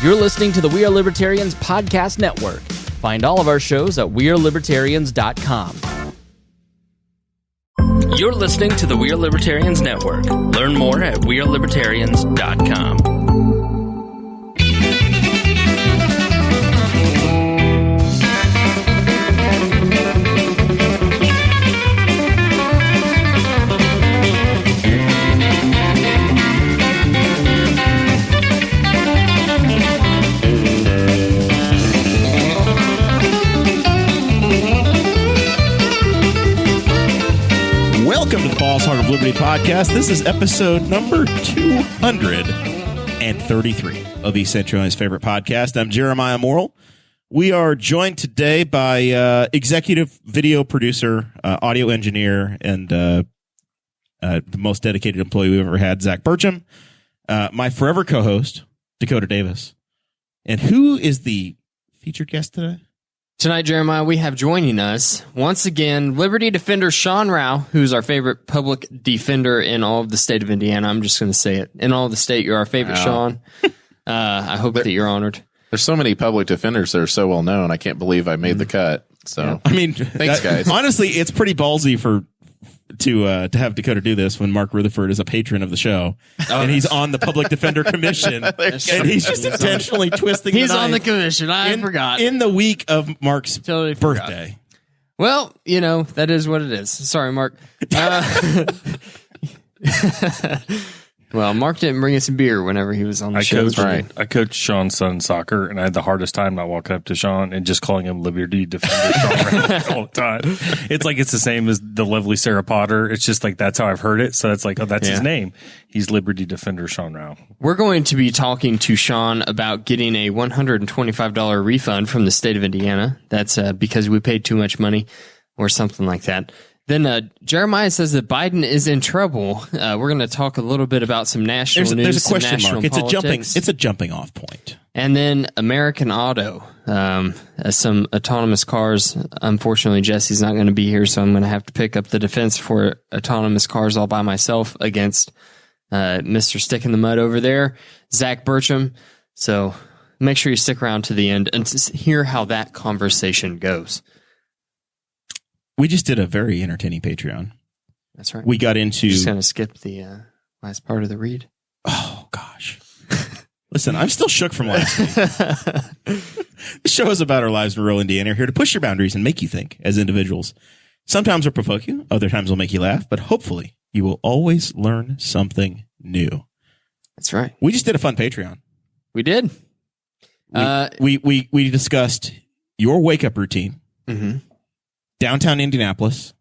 You're listening to the We Are Libertarians Podcast Network. Find all of our shows at wearelibertarians.com. You're listening to the We Are Libertarians Network. Learn more at wearelibertarians.com. Welcome to the Boss Hog of Liberty podcast. This is episode number 233 of East Central's favorite podcast. I'm Jeremiah Morrell. We are joined today by executive video producer, audio engineer, and the most dedicated employee we've ever had, Zach Burcham, my forever co-host, Dakota Davis. And who is the featured guest today? Tonight, Jeremiah, we have joining us, once again, Liberty Defender Sean Rao, who's our favorite public defender in all of the state of Indiana. I'm just going to say it. In all of the state, you're our favorite, Sean. I hope that you're honored. There's so many public defenders that are so well known. I can't believe I made the cut. So, I mean, thanks, guys. Honestly, it's pretty ballsy to have Dakota do this when Mark Rutherford is a patron of the show and he's on the Public Defender Commission and he's just intentionally twisting He's the knife on the commission. I forgot. In the week of Mark's Totally birthday. Well, you know, that is what it is. Sorry, Mark. Well, Mark didn't bring us beer whenever he was on the show. I coached Sean's son in soccer, and I had the hardest time not walking up to Sean and just calling him Liberty Defender Sean all the time. It's like it's the same as the lovely Sarah Potter. It's just like that's how I've heard it. So it's like, oh, that's his name. He's Liberty Defender Sean Rao. We're going to be talking to Sean about getting a $125 refund from the state of Indiana. That's because we paid too much money or something like that. Then Jeremiah says that Biden is in trouble. We're going to talk a little bit about some national news. There's a question mark. Politics. It's a jumping off point. And then American Auto, some autonomous cars. Unfortunately, Jesse's not going to be here, so I'm going to have to pick up the defense for autonomous cars all by myself against Mr. Stick in the Mud over there, Zach Burcham. So make sure you stick around to the end and hear how that conversation goes. We just did a very entertaining Patreon. That's right. We got into... Just going to skip the last part of the read. Oh, gosh. Listen, I'm still shook from last week. The show is about our lives in rural Indiana. We're here to push your boundaries and make you think as individuals. Sometimes we'll provoke you. Other times we'll make you laugh. But hopefully you will always learn something new. That's right. We just did a fun Patreon. We did. We discussed your wake-up routine. Mm-hmm. Downtown Indianapolis.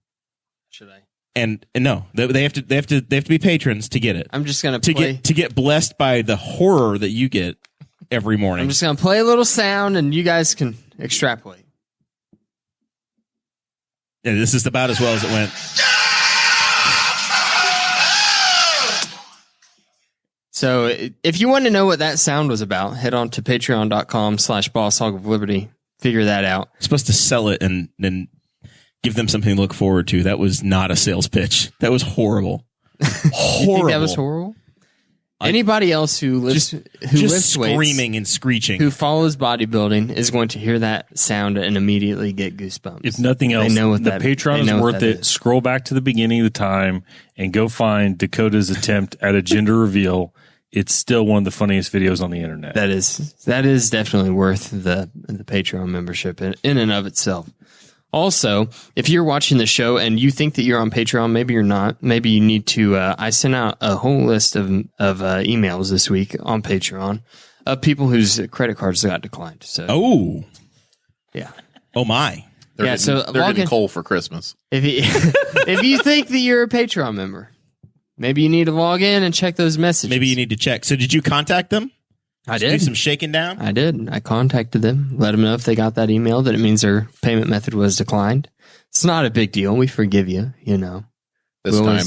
Should I? And no, they have to be patrons to get it. I'm just gonna play to get blessed by the horror that you get every morning. I'm just gonna play a little sound, and you guys can extrapolate. Yeah, this is about as well as it went. So, if you want to know what that sound was about, head on to patreon.com/Boss Hog of Liberty. Figure that out. You're supposed to sell it and then give them something to look forward to. That was not a sales pitch. That was horrible. Horrible. You think that was horrible? Anybody else who lifts weights, screaming and screeching, who follows bodybuilding, is going to hear that sound and immediately get goosebumps. If nothing else, Patreon is worth it. Scroll back to the beginning of the time and go find Dakota's attempt at a gender reveal. It's still one of the funniest videos on the internet. That is definitely worth the Patreon membership in and of itself. Also, if you're watching the show and you think that you're on Patreon, maybe you're not. Maybe you need to. I sent out a whole list of emails this week on Patreon of people whose credit cards got declined. So, yeah. Oh my. They're getting coal for Christmas. If you think that you're a Patreon member, maybe you need to log in and check those messages. Maybe you need to check. So, did you contact them? I did. Do some shaking down? I did. I contacted them, let them know if they got that email that it means their payment method was declined. It's not a big deal. We forgive you, you know. This time.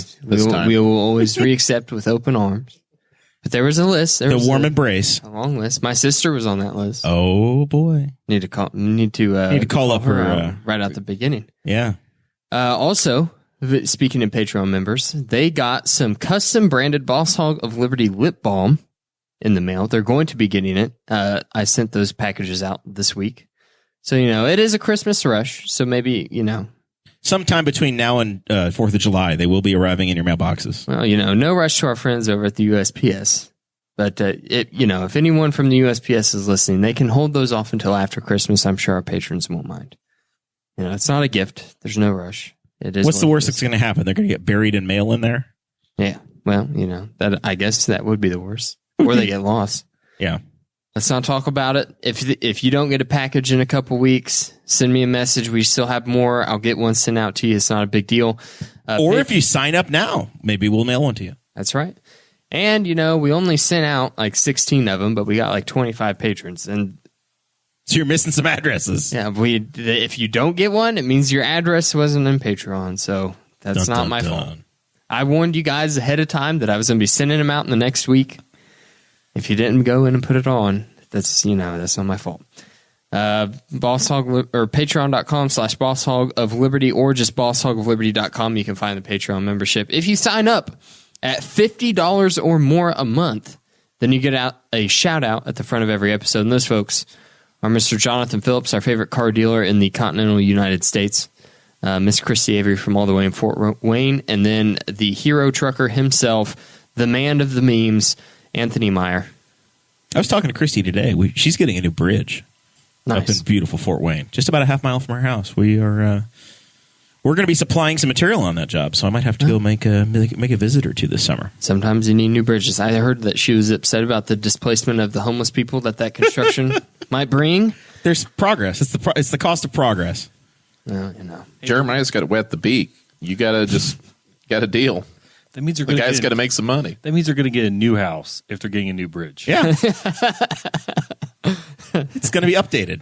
We will always re-accept with open arms. But there was a list. There was warm embrace. A long list. My sister was on that list. Oh, boy. Need to call up her right out the beginning. Yeah. Also, speaking of Patreon members, they got some custom branded Boss Hog of Liberty lip balm in the mail. They're going to be getting it. I sent those packages out this week. So, it is a Christmas rush. So maybe, sometime between now and 4th of July, they will be arriving in your mailboxes. Well, no rush to our friends over at the USPS. But, if anyone from the USPS is listening, they can hold those off until after Christmas. I'm sure our patrons won't mind. It's not a gift. There's no rush. It is. What's the worst that's going to happen? They're going to get buried in mail in there? Yeah. Well, that I guess that would be the worst. Or they get lost. Yeah. Let's not talk about it. If you don't get a package in a couple weeks, send me a message. We still have more. I'll get one sent out to you. It's not a big deal. Or if you sign up now, maybe we'll mail one to you. That's right. And, we only sent out like 16 of them, but we got like 25 patrons. And so you're missing some addresses. Yeah, if you don't get one, it means your address wasn't in Patreon. So that's not my fault. I warned you guys ahead of time that I was going to be sending them out in the next week. If you didn't go in and put it on, that's not my fault. Boss Hog or patreon.com/Boss Hog of Liberty or just bosshogof-liberty.com. You can find the Patreon membership. If you sign up at $50 or more a month, then you get out a shout out at the front of every episode. And those folks are Mr. Jonathan Phillips, our favorite car dealer in the continental United States, Miss Christy Avery from all the way in Fort Wayne, and then the hero trucker himself, the man of the memes, Anthony Meyer. I was talking to Christy today. She's getting a new bridge up in beautiful Fort Wayne, just about a half mile from her house. We're going to be supplying some material on that job, so I might have to go make a visit or two this summer. Sometimes you need new bridges. I heard that she was upset about the displacement of the homeless people that construction might bring. There's progress. It's the cost of progress. Jeremiah's got to wet the beak. You got to deal. That means the guy's got to make some money. That means they're going to get a new house if they're getting a new bridge. Yeah. It's going to be updated.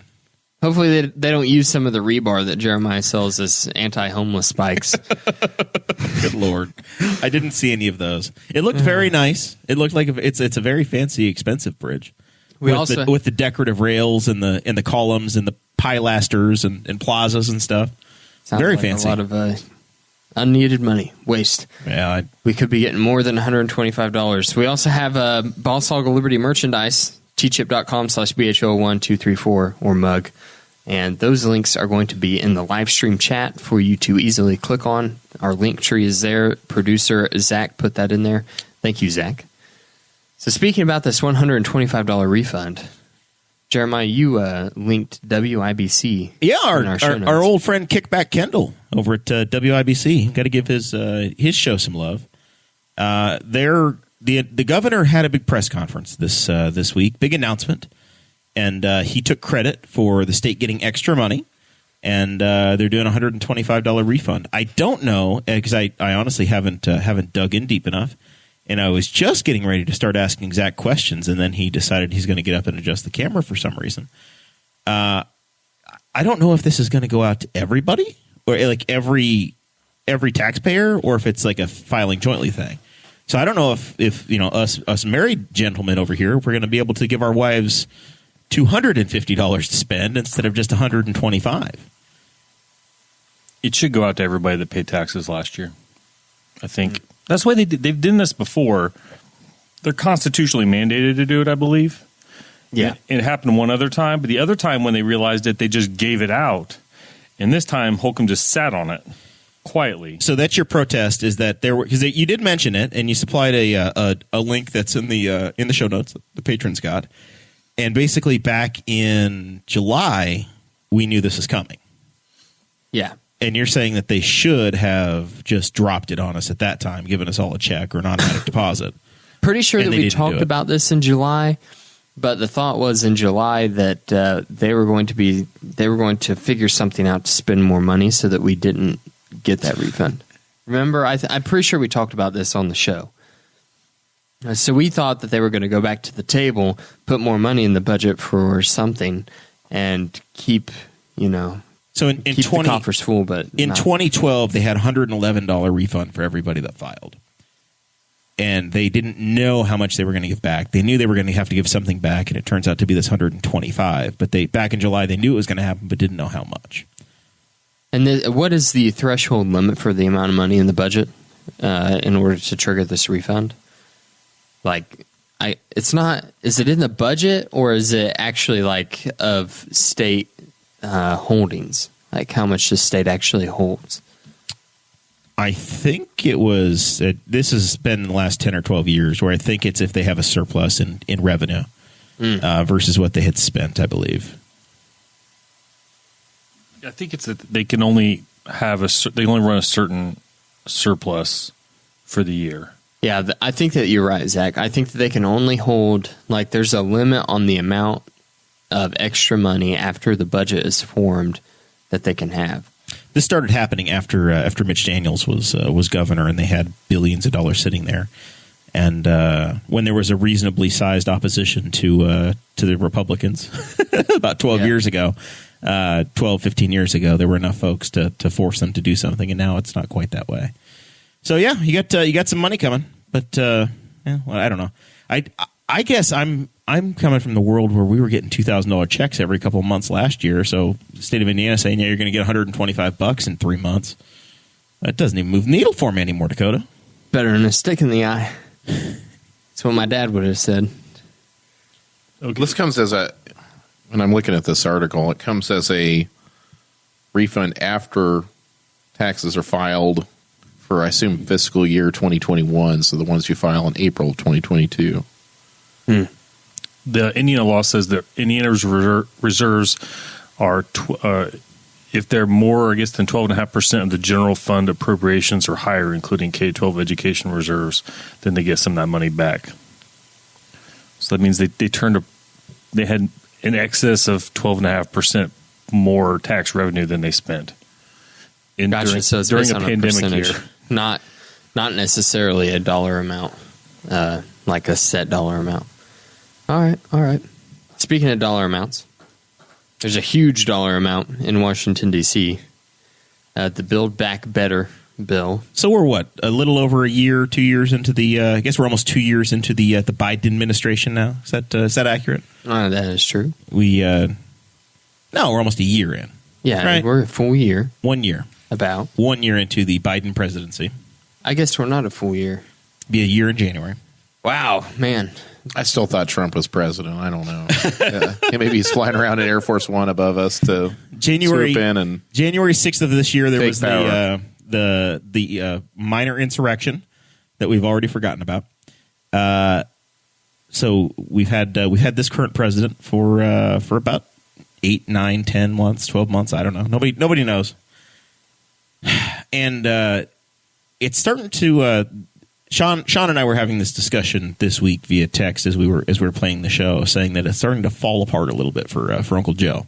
Hopefully they don't use some of the rebar that Jeremiah sells as anti-homeless spikes. Good Lord. I didn't see any of those. It looked very nice. It looked like it's a very fancy, expensive bridge. With the decorative rails and the columns and the pilasters and plazas and stuff. Sounds very like fancy. A lot of unneeded money. Waste. Yeah, we could be getting more than $125. We also have Boss Hog of Liberty merchandise, tchip.com/BHO1234 or mug. And those links are going to be in the live stream chat for you to easily click on. Our link tree is there. Producer Zach put that in there. Thank you, Zach. So speaking about this $125 refund, Jeremiah, you linked WIBC. Yeah, our old friend Kickback Kendall over at WIBC. Got to give his show some love. The governor had a big press conference this week, big announcement, and he took credit for the state getting extra money, and they're doing a $125 refund. I don't know, because I honestly haven't dug in deep enough, and I was just getting ready to start asking Zach questions, and then he decided he's going to get up and adjust the camera for some reason. I don't know if this is going to go out to everybody, or like every taxpayer, or if it's like a filing jointly thing. So I don't know if us married gentlemen over here, we're going to be able to give our wives $250 to spend instead of just $125. It should go out to everybody that paid taxes last year. I think that's why they've done this before. They're constitutionally mandated to do it, I believe. Yeah, it happened one other time, but the other time when they realized it, they just gave it out, and this time Holcomb just sat on it quietly. So that's your protest, is that there were, because you did mention it, and you supplied a link that's in the show notes that the patrons got, and basically back in July we knew this was coming. Yeah, and you're saying that they should have just dropped it on us at that time, given us all a check or an automatic deposit. Pretty sure that we talked about this in July, but the thought was in July that they were going to figure something out to spend more money so that we didn't get that refund. Remember, I'm pretty sure we talked about this on the show. So we thought that they were going to go back to the table, put more money in the budget for something, and keep the coffers full. But in 2012, they had $111 refund for everybody that filed, and they didn't know how much they were going to give back. They knew they were going to have to give something back, and it turns out to be this $125. But back in July, they knew it was going to happen, but didn't know how much. And what is the threshold limit for the amount of money in the budget in order to trigger this refund? Like, it's not. Is it in the budget or is it actually like of state holdings? Like how much the state actually holds? I think it was. This has been in the last 10 or 12 years, where I think it's if they have a surplus in revenue versus what they had spent. I believe. I think it's that they can only have they only run a certain surplus for the year. Yeah, I think that you're right, Zach. I think that they can only hold, like, there's a limit on the amount of extra money after the budget is formed that they can have. This started happening after Mitch Daniels was governor, and they had billions of dollars sitting there. And when there was a reasonably sized opposition to the Republicans about 15 years ago, there were enough folks to force them to do something, and now it's not quite that way. So yeah, you got some money coming, but well, I don't know. I guess I'm coming from the world where we were getting $2,000 checks every couple of months last year. So the state of Indiana saying, yeah, you're going to get $125 in 3 months. That doesn't even move the needle for me anymore, Dakota. Better than a stick in the eye. That's what my dad would have said. Okay. This comes as when I'm looking at this article, it comes as a refund after taxes are filed for, I assume, fiscal year 2021. So the ones you file in April of 2022. The Indiana law says that Indiana's reserves are, if they're more, I guess, than 12.5% of the general fund appropriations or higher, including K-12 education reserves, then they get some of that money back. So that means they had in excess of 12.5% more tax revenue than they spent. Gotcha. So it's during based a on pandemic percentage, year. not necessarily a dollar amount, like a set dollar amount. All right. Speaking of dollar amounts, there's a huge dollar amount in Washington, D.C. The Build Back Better bill. So we're what, a little over a year, 2 years into the? I guess we're almost 2 years into the Biden administration now. Is that accurate? That is true. No, we're almost a year in. Yeah, right? We're a full year. 1 year. About 1 year into the Biden presidency. I guess we're not a full year. Be a year in January. Wow, man. I still thought Trump was president. I don't know. Yeah, maybe he's flying around in Air Force One above us to January swoop in and January 6th of this year. There was power. the minor insurrection that we've already forgotten about. So we've had this current president for about 8, 9, 10 months, 12 months. I don't know. Nobody knows. And it's starting to. Sean and I were having this discussion this week via text as we were playing the show, saying that it's starting to fall apart a little bit for Uncle Joe.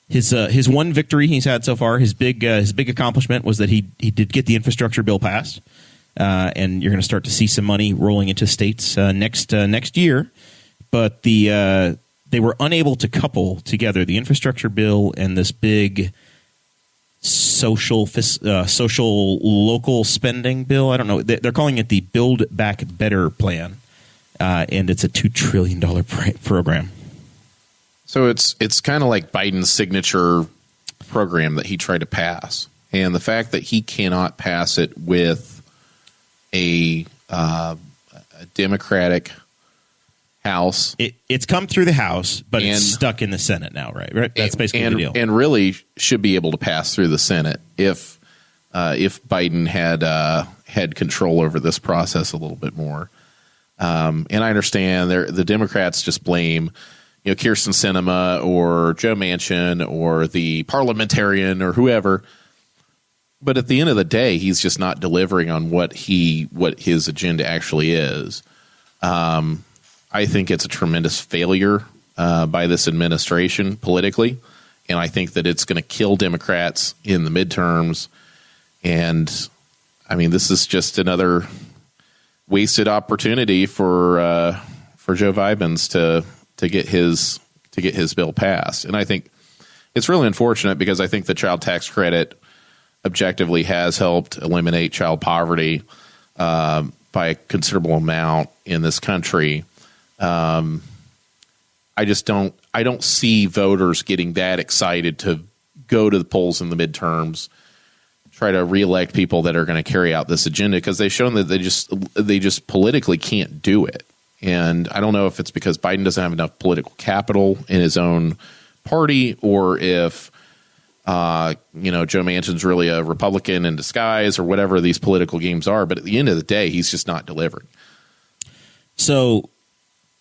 His one victory he's had so far, his big accomplishment was that he did get the infrastructure bill passed, and you're going to start to see some money rolling into states next year. But they were unable to couple together the infrastructure bill and this big social local spending bill. I don't know. They're calling it the Build Back Better plan, and it's a $2 trillion program. So it's kind of like Biden's signature program that he tried to pass, and the fact that he cannot pass it with a Democratic House. It's come through the House, but it's stuck in the Senate now, right? That's basically the deal. And really should be able to pass through the Senate if Biden had control over this process a little bit more. And I understand the Democrats just blame Kirsten Sinema or Joe Manchin or the parliamentarian or whoever. But at the end of the day, he's just not delivering on what his agenda actually is. I think it's a tremendous failure by this administration politically, and I think that it's going to kill Democrats in the midterms. And I mean, this is just another wasted opportunity for Joe Biden to get his bill passed. And I think it's really unfortunate because I think the child tax credit objectively has helped eliminate child poverty by a considerable amount in this country. I don't see voters getting that excited to go to the polls in the midterms, try to reelect people that are going to carry out this agenda because they've shown that they just politically can't do it. And I don't know if it's because Biden doesn't have enough political capital in his own party, or if Joe Manchin's really a Republican in disguise, or whatever these political games are. But at the end of the day, he's just not delivering. So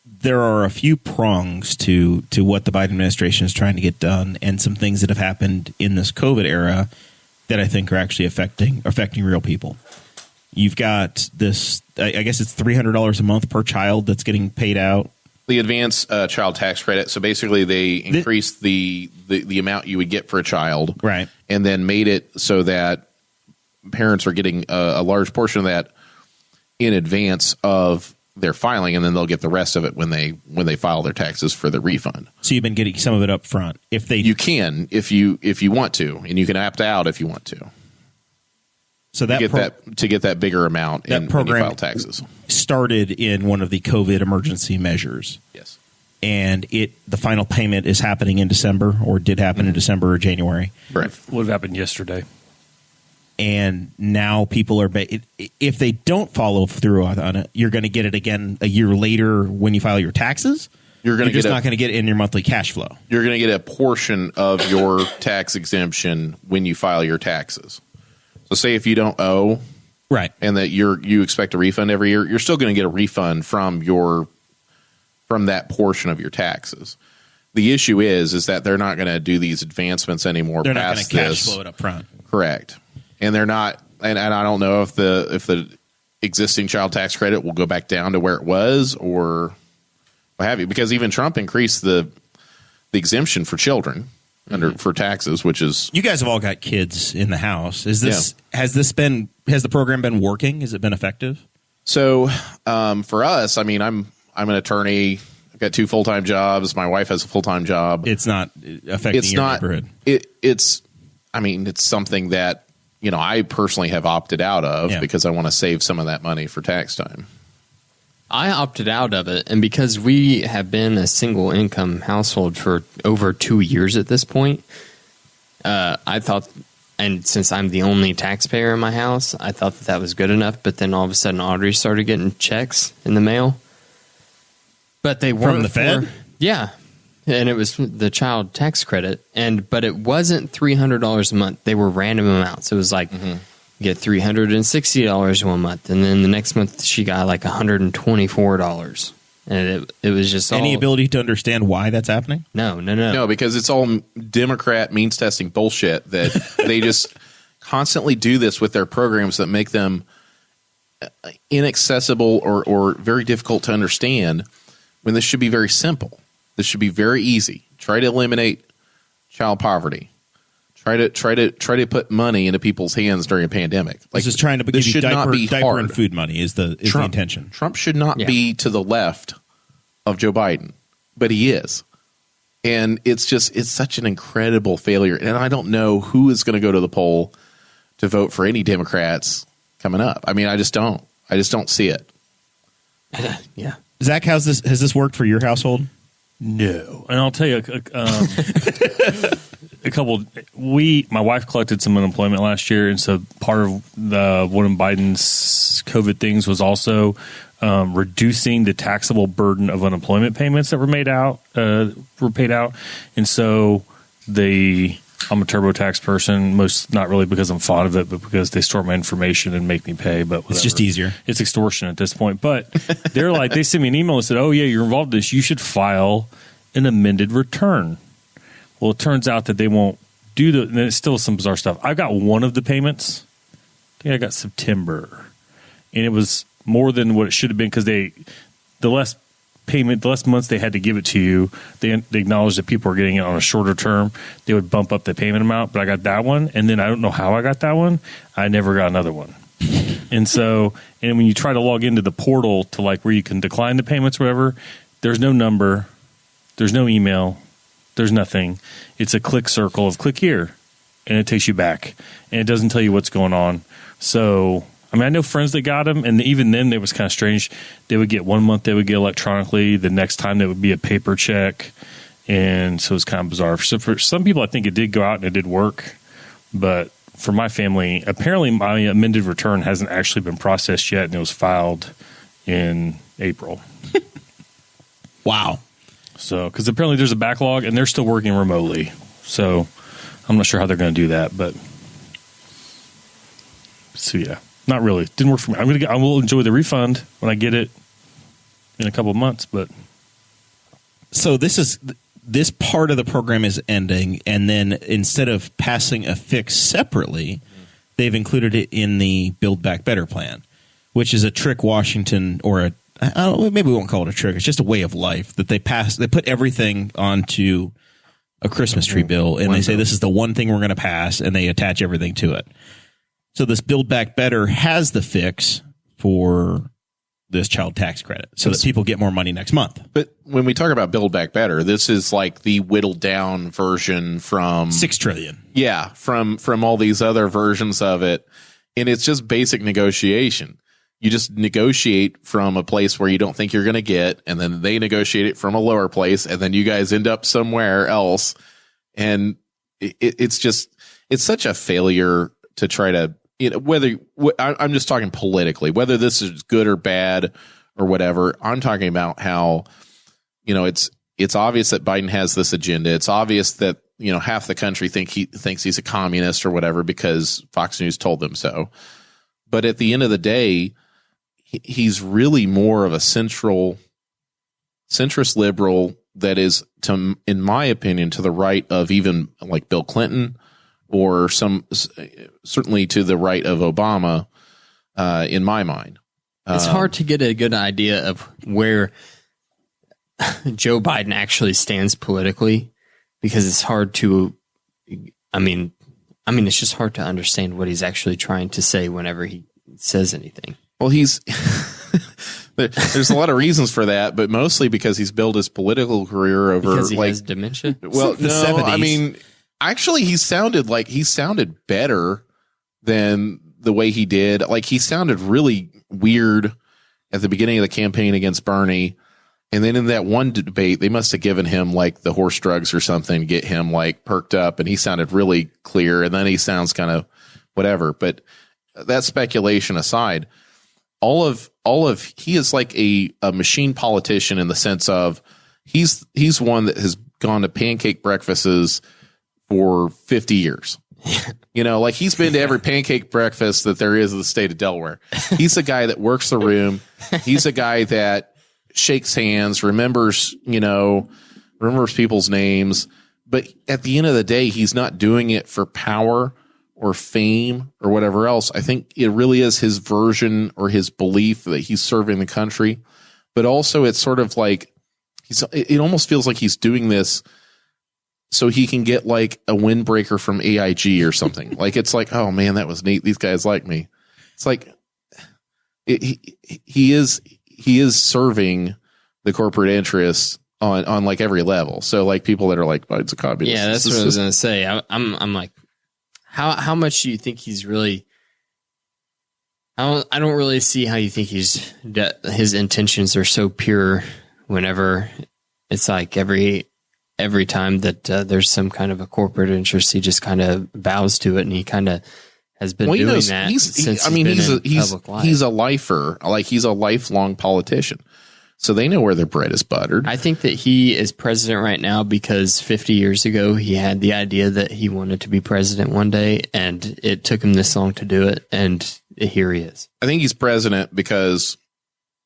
there are a few prongs to what the Biden administration is trying to get done, and some things that have happened in this COVID era that I think are actually affecting real people. You've got this, I guess it's $300 a month per child that's getting paid out. The advanced child tax credit. So basically, they increased the amount you would get for a child, right? And then made it so that parents are getting a large portion of that in advance of their filing, and then they'll get the rest of it when they file their taxes for the refund. So you've been getting some of it up front. You can if you want to, and you can opt out if you want to. So to get that bigger amount that program when you file taxes started in one of the COVID emergency measures. Yes, and the final payment is happening in December, or did happen in December or January. Right. What happened yesterday? And now people are if they don't follow through on it, you're going to get it again a year later when you file your taxes. You're just not going to get it in your monthly cash flow. You're going to get a portion of your tax exemption when you file your taxes. So say if you don't owe, right, and that you expect a refund every year, you're still going to get a refund from that portion of your taxes. The issue is that they're not going to do these advancements anymore. They're not going to cash flow it up front. Correct. And they're not, and I don't know if the existing child tax credit will go back down to where it was or what have you, because even Trump increased the exemption for children for taxes, which is, you guys have all got kids in the house. Has the program been working? Has it been effective? So for us, I mean, I'm an attorney. I've got 2 full-time jobs. My wife has a full-time job. It's not affecting your neighborhood. It's something that, I personally have opted out of because I want to save some of that money for tax time. I opted out of it, and because we have been a single income household for over 2 years at this point, I thought, and since I'm the only taxpayer in my house, I thought that was good enough. But then all of a sudden, Audrey started getting checks in the mail, but they weren't from the Fed. Yeah, and it was the child tax credit, but it wasn't $300 a month. They were random amounts. It was like get $360 one month, and then the next month she got like $124, and it was just any ability to understand why that's happening. No, because it's all Democrat means testing bullshit that they just constantly do this with their programs that make them inaccessible or very difficult to understand, when this should be very simple. This should be very easy. Try to eliminate child poverty. Try to put money into people's hands during a pandemic. This is trying to give you diaper and food money is the intention. Trump should not be to the left of Joe Biden, but he is. And it's such an incredible failure. And I don't know who is going to go to the poll to vote for any Democrats coming up. I mean, I just don't see it. Yeah. Zach, has this worked for your household? No. And I'll tell you a couple. My wife collected some unemployment last year, and so part of one of Biden's COVID things was also reducing the taxable burden of unemployment payments that were paid out. And so I'm a TurboTax person, not really because I'm fond of it, but because they store my information and make me pay. But whatever. It's just easier. It's extortion at this point. But they sent me an email and said, "Oh yeah, you're involved in this. You should file an amended return." Well, it turns out that they won't do and it's still some bizarre stuff. I got one of the payments. I think I got September, and it was more than what it should have been because the less months they had to give it to you, they acknowledged that people were getting it on a shorter term. They would bump up the payment amount, but I got that one, and then I don't know how I got that one. I never got another one. And when you try to log into the portal to like where you can decline the payments or whatever, there's no number, there's no email, there's nothing. It's a click circle of click here, and it takes you back, and it doesn't tell you what's going on. So I mean, I know friends that got them, and even then it was kind of strange. They would get 1 month, they would get electronically. The next time, they would be a paper check. And so it was kind of bizarre. So for some people, I think it did go out and it did work. But for my family, apparently my amended return hasn't actually been processed yet, and it was filed in April. Wow. So, because apparently there's a backlog and they're still working remotely. So, I'm not sure how they're going to do that, but so yeah, not really. Didn't work for me. I will enjoy the refund when I get it in a couple of months, but so this part of the program is ending, and then instead of passing a fix separately, they've included it in the Build Back Better plan, which is a trick Washington, or maybe we won't call it a trick. It's just a way of life that they pass. They put everything onto a Christmas tree bill, and they say this is the one thing we're going to pass, and they attach everything to it. So this Build Back Better has the fix for this child tax credit so that people get more money next month. But when we talk about Build Back Better, this is like the whittled down version from $6 trillion. Yeah, from all these other versions of it. And it's just basic negotiation. You just negotiate from a place where you don't think you're going to get, and then they negotiate it from a lower place, and then you guys end up somewhere else. And it's such a failure to try to, I'm just talking politically, whether this is good or bad or whatever. I'm talking about how, it's obvious that Biden has this agenda. It's obvious that, half the country thinks he's a communist or whatever because Fox News told them so. But at the end of the day, he's really more of a centrist liberal that is, in my opinion, to the right of even like Bill Clinton, or certainly to the right of Obama, in my mind. It's hard to get a good idea of where Joe Biden actually stands politically, because it's hard to, it's just hard to understand what he's actually trying to say whenever he says anything. Well, there's a lot of reasons for that, but mostly because he's built his political career over because he has dementia. Well, the no, 70s. Actually, he sounded better than the way he did. Like, he sounded really weird at the beginning of the campaign against Bernie. And then in that one debate, they must have given him like the horse drugs or something to get him like perked up, and he sounded really clear. And then he sounds kind of whatever. But that speculation aside, he is like a machine politician in the sense of he's one that has gone to pancake breakfasts for 50 years. Like he's been to every pancake breakfast that there is in the state of Delaware. He's a guy that works the room. He's a guy that shakes hands, remembers people's names. But at the end of the day, he's not doing it for power or fame or whatever else. I think it really is his version or his belief that he's serving the country. But also it's sort of like it almost feels like he's doing this so he can get like a windbreaker from AIG or something. Like, it's like, oh man, that was neat. These guys like me. It's like he is serving the corporate interests on like every level. So like people that are like, oh, it's a communist. Yeah, that's what I was going to say. I'm like, how much do you think he's really? I don't really see how you think his intentions are so pure. Whenever it's like every time that there's some kind of a corporate interest, he just kind of bows to it, and he kind of has been doing that since he's a lifer. Like, he's a lifelong politician. So they know where their bread is buttered. I think that he is president right now because 50 years ago he had the idea that he wanted to be president one day, and it took him this long to do it, and here he is. I think he's president because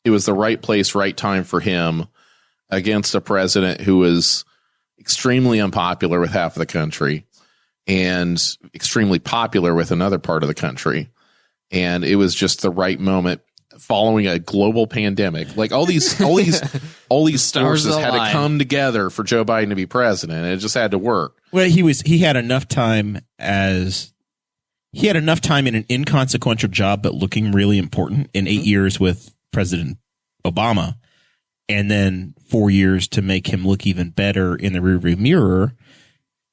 it was the right place, right time for him against a president who was extremely unpopular with half of the country and extremely popular with another part of the country. And it was just the right moment following a global pandemic. Like all these forces had to come together for Joe Biden to be president. And it just had to work. Well, he had enough time in an inconsequential job, but looking really important in 8 years with President Obama, and then 4 years to make him look even better in the rearview mirror.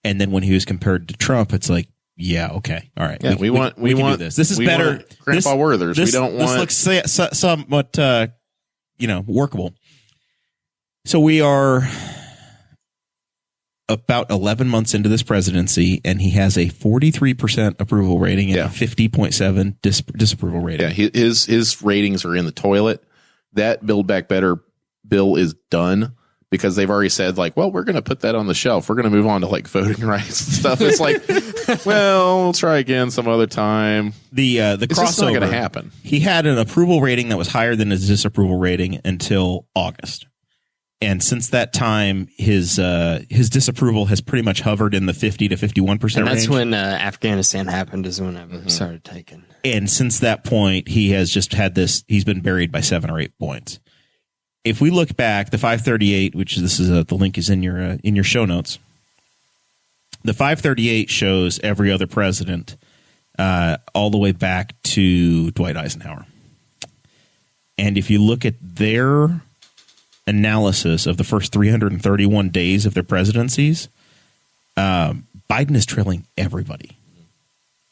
And then when he was compared to Trump, it's like, yeah, okay, all right. Yeah, we want do this. This is better. Grandpa Werther's. We don't want. This looks somewhat, workable. So we are about 11 months into this presidency, and he has a 43% approval rating and a 50.7 disapproval rating. Yeah, his ratings are in the toilet. that Build Back Better bill is done because they've already said like, well, we're going to put that on the shelf. We're going to move on to like voting rights and stuff. It's like, well, we'll try again some other time. The It's just not crossover going to happen. He had an approval rating that was higher than his disapproval rating until August. And since that time, his disapproval has pretty much hovered in the 50 to 51% range. And that's when Afghanistan happened, is when I started taking. And since that point, he has just had this. He's been buried by 7 or 8 points. If we look back, the 538, which this is the link is in your show notes. The 538 shows every other president all the way back to Dwight Eisenhower. And if you look at their analysis of the first 331 days of their presidencies, Biden is trailing everybody.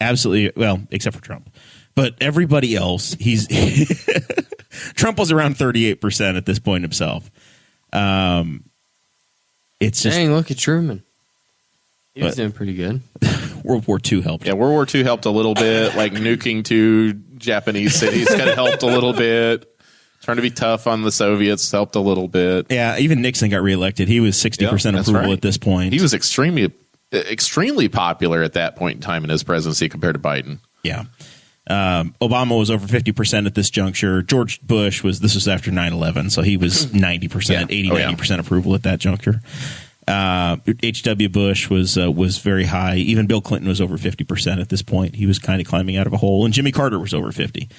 Absolutely, well, except for Trump. But everybody else, he's Trump was around 38% at this point himself. It's just Dang, look at Truman. He was doing pretty good. World War II helped. Yeah, World War II helped a little bit. Like nuking 2 Japanese cities kind of helped a little bit. Trying to be tough on the Soviets helped a little bit. Yeah, even Nixon got reelected. He was 60% approval at this point. He was extremely popular at that point in time in his presidency compared to Biden. Yeah. Obama was over 50% at this juncture. George Bush this was after 9/11, so he was 90%, 90% approval at that juncture. H.W. Bush was very high. Even Bill Clinton was over 50% at this point. He was kind of climbing out of a hole, and Jimmy Carter was over 50.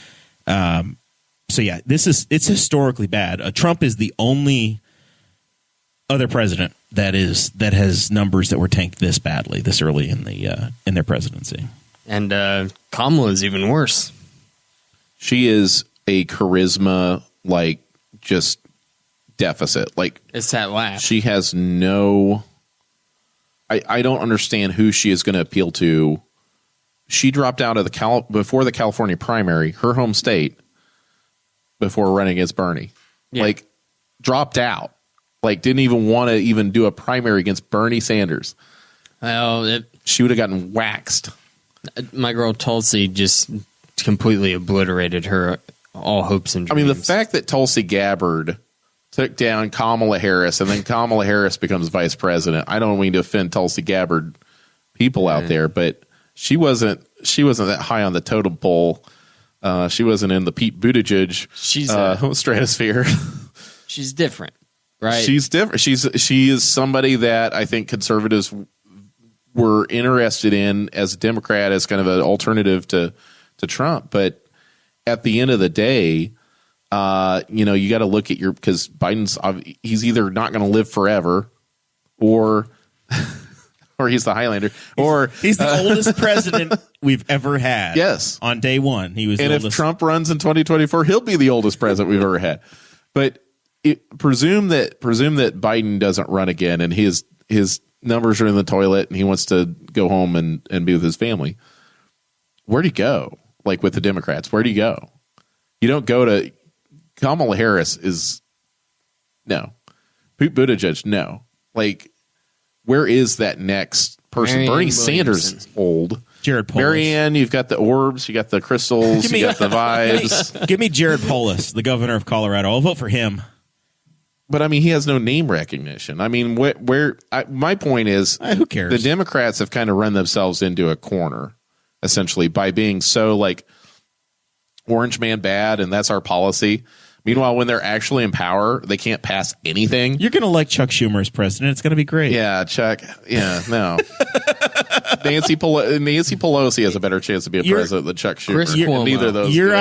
So yeah, it's historically bad. Trump is the only other president that has numbers that were tanked this badly this early in their presidency. And Kamala is even worse. She is a charisma just deficit. It's that laugh. She has no. I don't understand who she is going to appeal to. She dropped out of before the California primary, her home state, before running against Bernie. Yeah. Dropped out. Didn't even want to even do a primary against Bernie Sanders. Well, she would have gotten waxed. My girl Tulsi just completely obliterated her all hopes and dreams. I mean, the fact that Tulsi Gabbard took down Kamala Harris and then Kamala Harris becomes vice president. I don't mean to offend Tulsi Gabbard people out there, but she wasn't that high on the totem pole. She wasn't in the Pete Buttigieg stratosphere. She's different, right? She's different. She is somebody that I think conservatives were interested in as a Democrat, as kind of an alternative to Trump. But at the end of the day, you got to look at because Biden's he's either not going to live forever, or he's the Highlander, or he's the oldest president we've ever had. Yes, on day one he was. And the if oldest. Trump runs in 2024, he'll be the oldest president we've ever had. But presume that Biden doesn't run again, and his numbers are in the toilet, and he wants to go home and be with his family. Where'd he go? With the Democrats, where'd he go? You don't go to Kamala Harris. No. Pete Buttigieg, no. Where is that next person? Marianne Bernie Williamson. Sanders is old. Jared Polis. Marianne, you've got the orbs, you got the crystals, you got the vibes. Give me Jared Polis, the governor of Colorado. I'll vote for him. But I mean, he has no name recognition. I mean, my point is, who cares? The Democrats have kind of run themselves into a corner, essentially, by being so orange man bad, and that's our policy. Meanwhile, when they're actually in power, they can't pass anything. You're going to like Chuck Schumer as president. It's going to be great. Yeah, Chuck. Yeah, no. Nancy Pelosi has a better chance to be a president than Chuck Schumer. Chris Cuomo. Neither of those. Your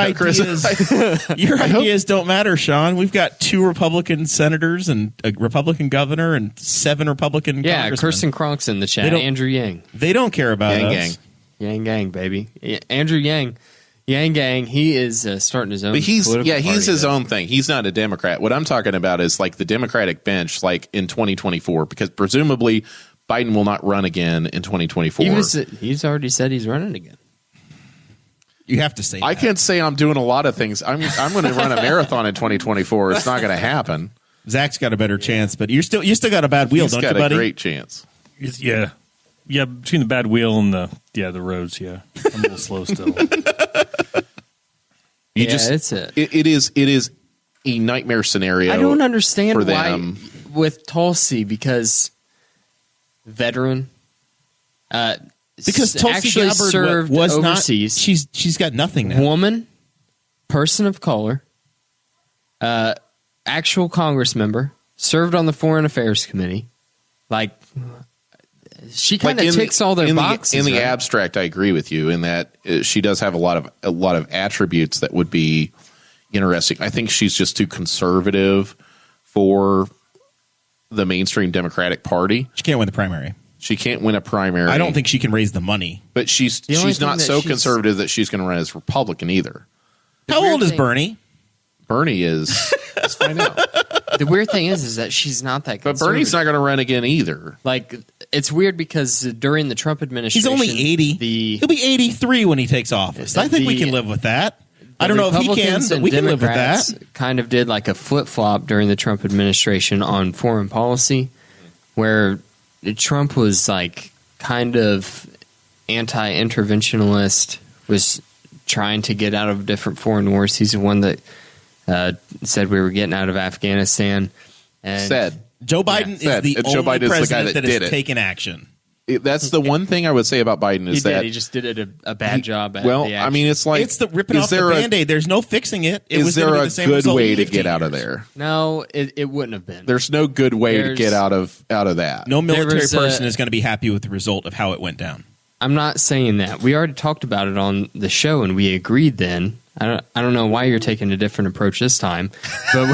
ideas don't matter, Sean. We've got 2 Republican senators and a Republican governor and 7 Republican congressmen. Kirsten Cronk's in the chat. Andrew Yang. They don't care about Yang us. Gang. Yang Gang, baby. Yeah, Andrew Yang. Yang Gang, he is starting his own. But he's party, his though. own thing. He's not a Democrat. What I'm talking about is the Democratic bench, in 2024, because presumably Biden will not run again in 2024. He's already said he's running again. You have to say I that. can't say I'm doing a lot of things. I'm going to run a marathon in 2024. It's not going to happen. Zach's got a better chance, but you still got a bad wheel, He's don't got you, buddy? a great chance. Yeah. Yeah, between the bad wheel and the roads, yeah. I'm a little slow still. It is a nightmare scenario. I don't understand for why them. with Tulsi, because veteran. Because Tulsi actually Gabbard served was overseas. not. She's got nothing now. Woman, person of color, actual Congress member, served on the Foreign Affairs Committee. Like, she kind of ticks all their boxes. In the right? abstract, I agree with you in that she does have a lot of attributes that would be interesting. I think she's just too conservative for the mainstream Democratic Party. She can't win the primary. She can't win a primary. I don't think she can raise the money. But she's not so conservative that she's going to run as Republican either. How old is Bernie? Bernie is. Let's find out. The weird thing is that she's not that But conservative. Bernie's not going to run again either. Like, it's weird because during the Trump administration, He's only 80. He'll be 83 when he takes office. I think we can live with that. I don't know if he can, but we can live with that. Kind of did like a flip-flop during the Trump administration on foreign policy, where Trump was like kind of anti-interventionist, was trying to get out of different foreign wars. He's the one that said we were getting out of Afghanistan. And Joe Biden is the only president that has it. taken action. That's the one thing I would say about Biden is he just did it a bad job at well, the action. I mean, it's like It's the ripping off the Band-Aid. There's no fixing it. Is there a good way to get out of there? No, it wouldn't have been. There's no good way to get out of that. No military person is going to be happy with the result of how it went down. I'm not saying that. We already talked about it on the show, and we agreed then. I don't know why you're taking a different approach this time, but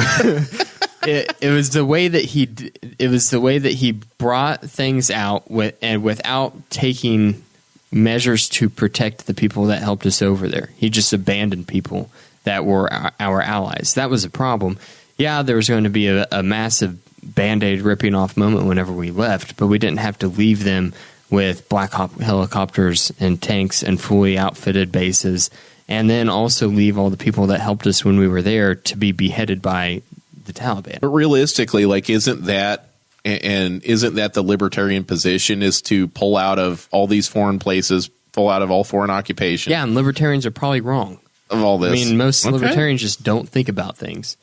it was the way that he brought things out without taking measures to protect the people that helped us over there. He just abandoned people that were our allies. That was a problem. Yeah, there was going to be a massive Band-Aid ripping off moment whenever we left, but we didn't have to leave them with Black Hawk helicopters and tanks and fully outfitted bases, and then also leave all the people that helped us when we were there to be beheaded by the Taliban. But realistically, like, isn't that the libertarian position, is to pull out of all these foreign places, pull out of all foreign occupation? Yeah, and libertarians are probably wrong. Of all this. I mean, most libertarians just don't think about things.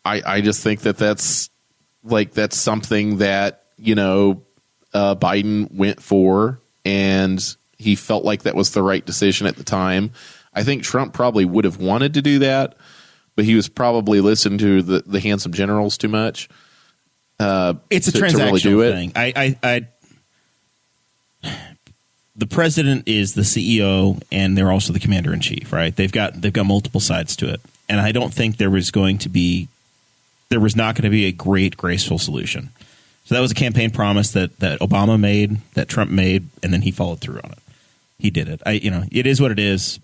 I just think that's something that, Biden went for, and he felt like that was the right decision at the time. I think Trump probably would have wanted to do that, but he was probably listening to the handsome generals too much. It's a transactional thing. The president is the CEO, and they're also the commander in chief, right? They've got multiple sides to it, and I don't think there was not going to be a great, graceful solution. So that was a campaign promise that Obama made, that Trump made, and then he followed through on it. He did it. It is what it is.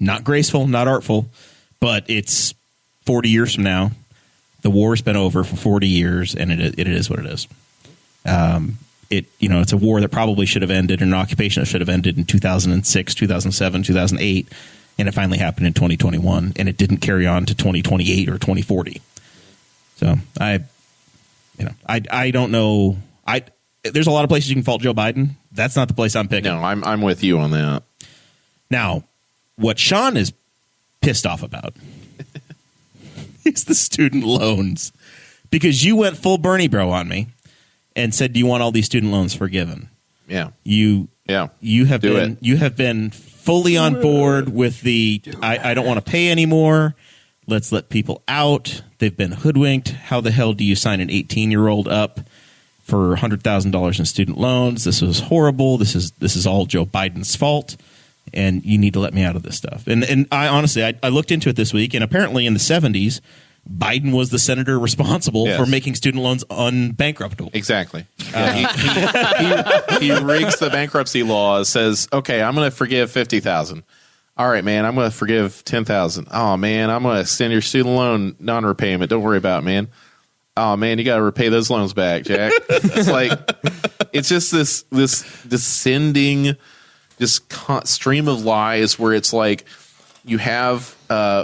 Not graceful, not artful, but it's 40 years from now. The war's been over for 40 years, and it is what it is. It's a war that probably should have ended, an occupation that should have ended in 2006, 2007, 2008, and it finally happened in 2021, and it didn't carry on to 2028 or 2040. So I don't know. There's a lot of places you can fault Joe Biden. That's not the place I'm picking. No, I'm with you on that. Now, what Sean is pissed off about is the student loans, because you went full Bernie bro on me and said, "Do you want all these student loans forgiven?" Yeah, you have been fully on board with the I don't want to pay anymore. Let's let people out. They've been hoodwinked. How the hell do you sign an 18-year-old up for $100,000 in student loans? This was horrible. This is all Joe Biden's fault, and you need to let me out of this stuff. And I honestly, I looked into it this week, and apparently in the 70s, Biden was the senator responsible for making student loans unbankruptable. Exactly. He rigs the bankruptcy laws, says, okay, I'm going to forgive $50,000. All right, man, I'm going to forgive $10,000. Oh, man, I'm going to extend your student loan non-repayment. Don't worry about it, man. Oh, man, you got to repay those loans back, Jack. It's like, it's just this descending, stream of lies where it's like you have,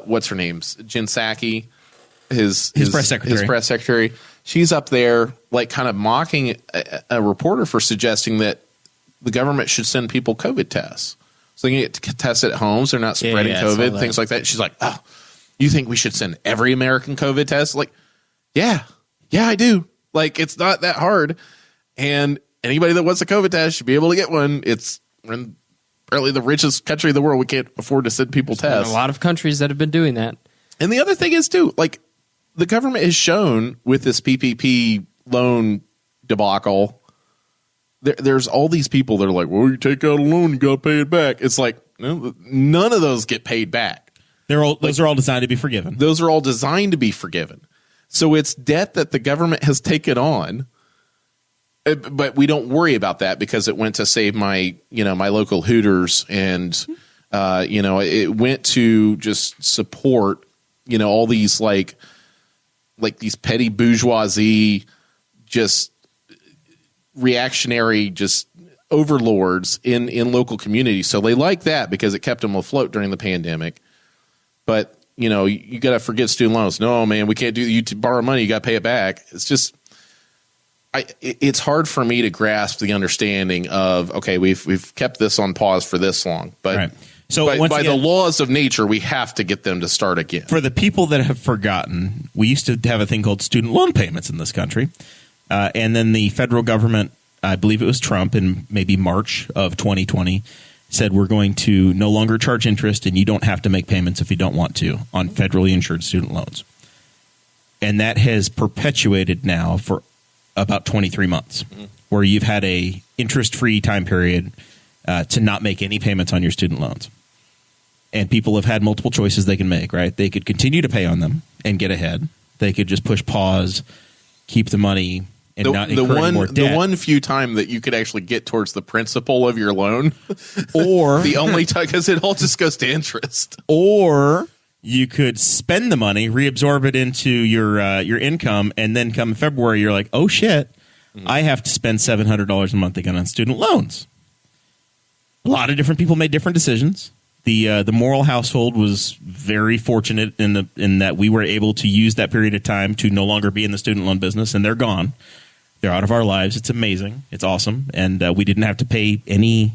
what's her name? Jen Psaki, his press secretary. She's up there, like, kind of mocking a reporter for suggesting that the government should send people COVID tests. So they can get tested at home, so they're not spreading COVID, things like that. She's like, oh, you think we should send every American COVID test? Like, yeah, I do. Like, it's not that hard. And anybody that wants a COVID test should be able to get one. It's probably the richest country in the world. We can't afford to send people tests. A lot of countries that have been doing that. And the other thing is, too, like, the government has shown with this PPP loan debacle, there's all these people that are like, well, you take out a loan, you got to pay it back. It's like, no, none of those get paid back. Those are all designed to be forgiven. Those are all designed to be forgiven. So it's debt that the government has taken on, but we don't worry about that because it went to save my local Hooters, and it went to just support all these like these petty bourgeoisie, just reactionary, just overlords in local communities. So they like that because it kept them afloat during the pandemic. But you got to forget student loans. No, man, we can't do. You borrow money, you got to pay it back. It's just, it's hard for me to grasp the understanding of, okay, we've kept this on pause for this long, but right. So by the laws of nature, we have to get them to start again. For the people that have forgotten, we used to have a thing called student loan payments in this country, and then the federal government, I believe it was Trump, in maybe March of 2020. Said we're going to no longer charge interest, and you don't have to make payments if you don't want to on federally insured student loans. And that has perpetuated now for about 23 months, where you've had a interest-free time period to not make any payments on your student loans. And people have had multiple choices they can make, right? They could continue to pay on them and get ahead. They could just push pause, keep the money, and not incur any more debt. The one few time that you could actually get towards the principal of your loan, or the only time, because it all just goes to interest. Or you could spend the money, reabsorb it into your income, and then come February, you're like, oh shit, I have to spend $700 a month again on student loans. A lot of different people made different decisions. The Morrell household was very fortunate in that we were able to use that period of time to no longer be in the student loan business, and they're gone. They're out of our lives. It's amazing. It's awesome. And we didn't have to pay any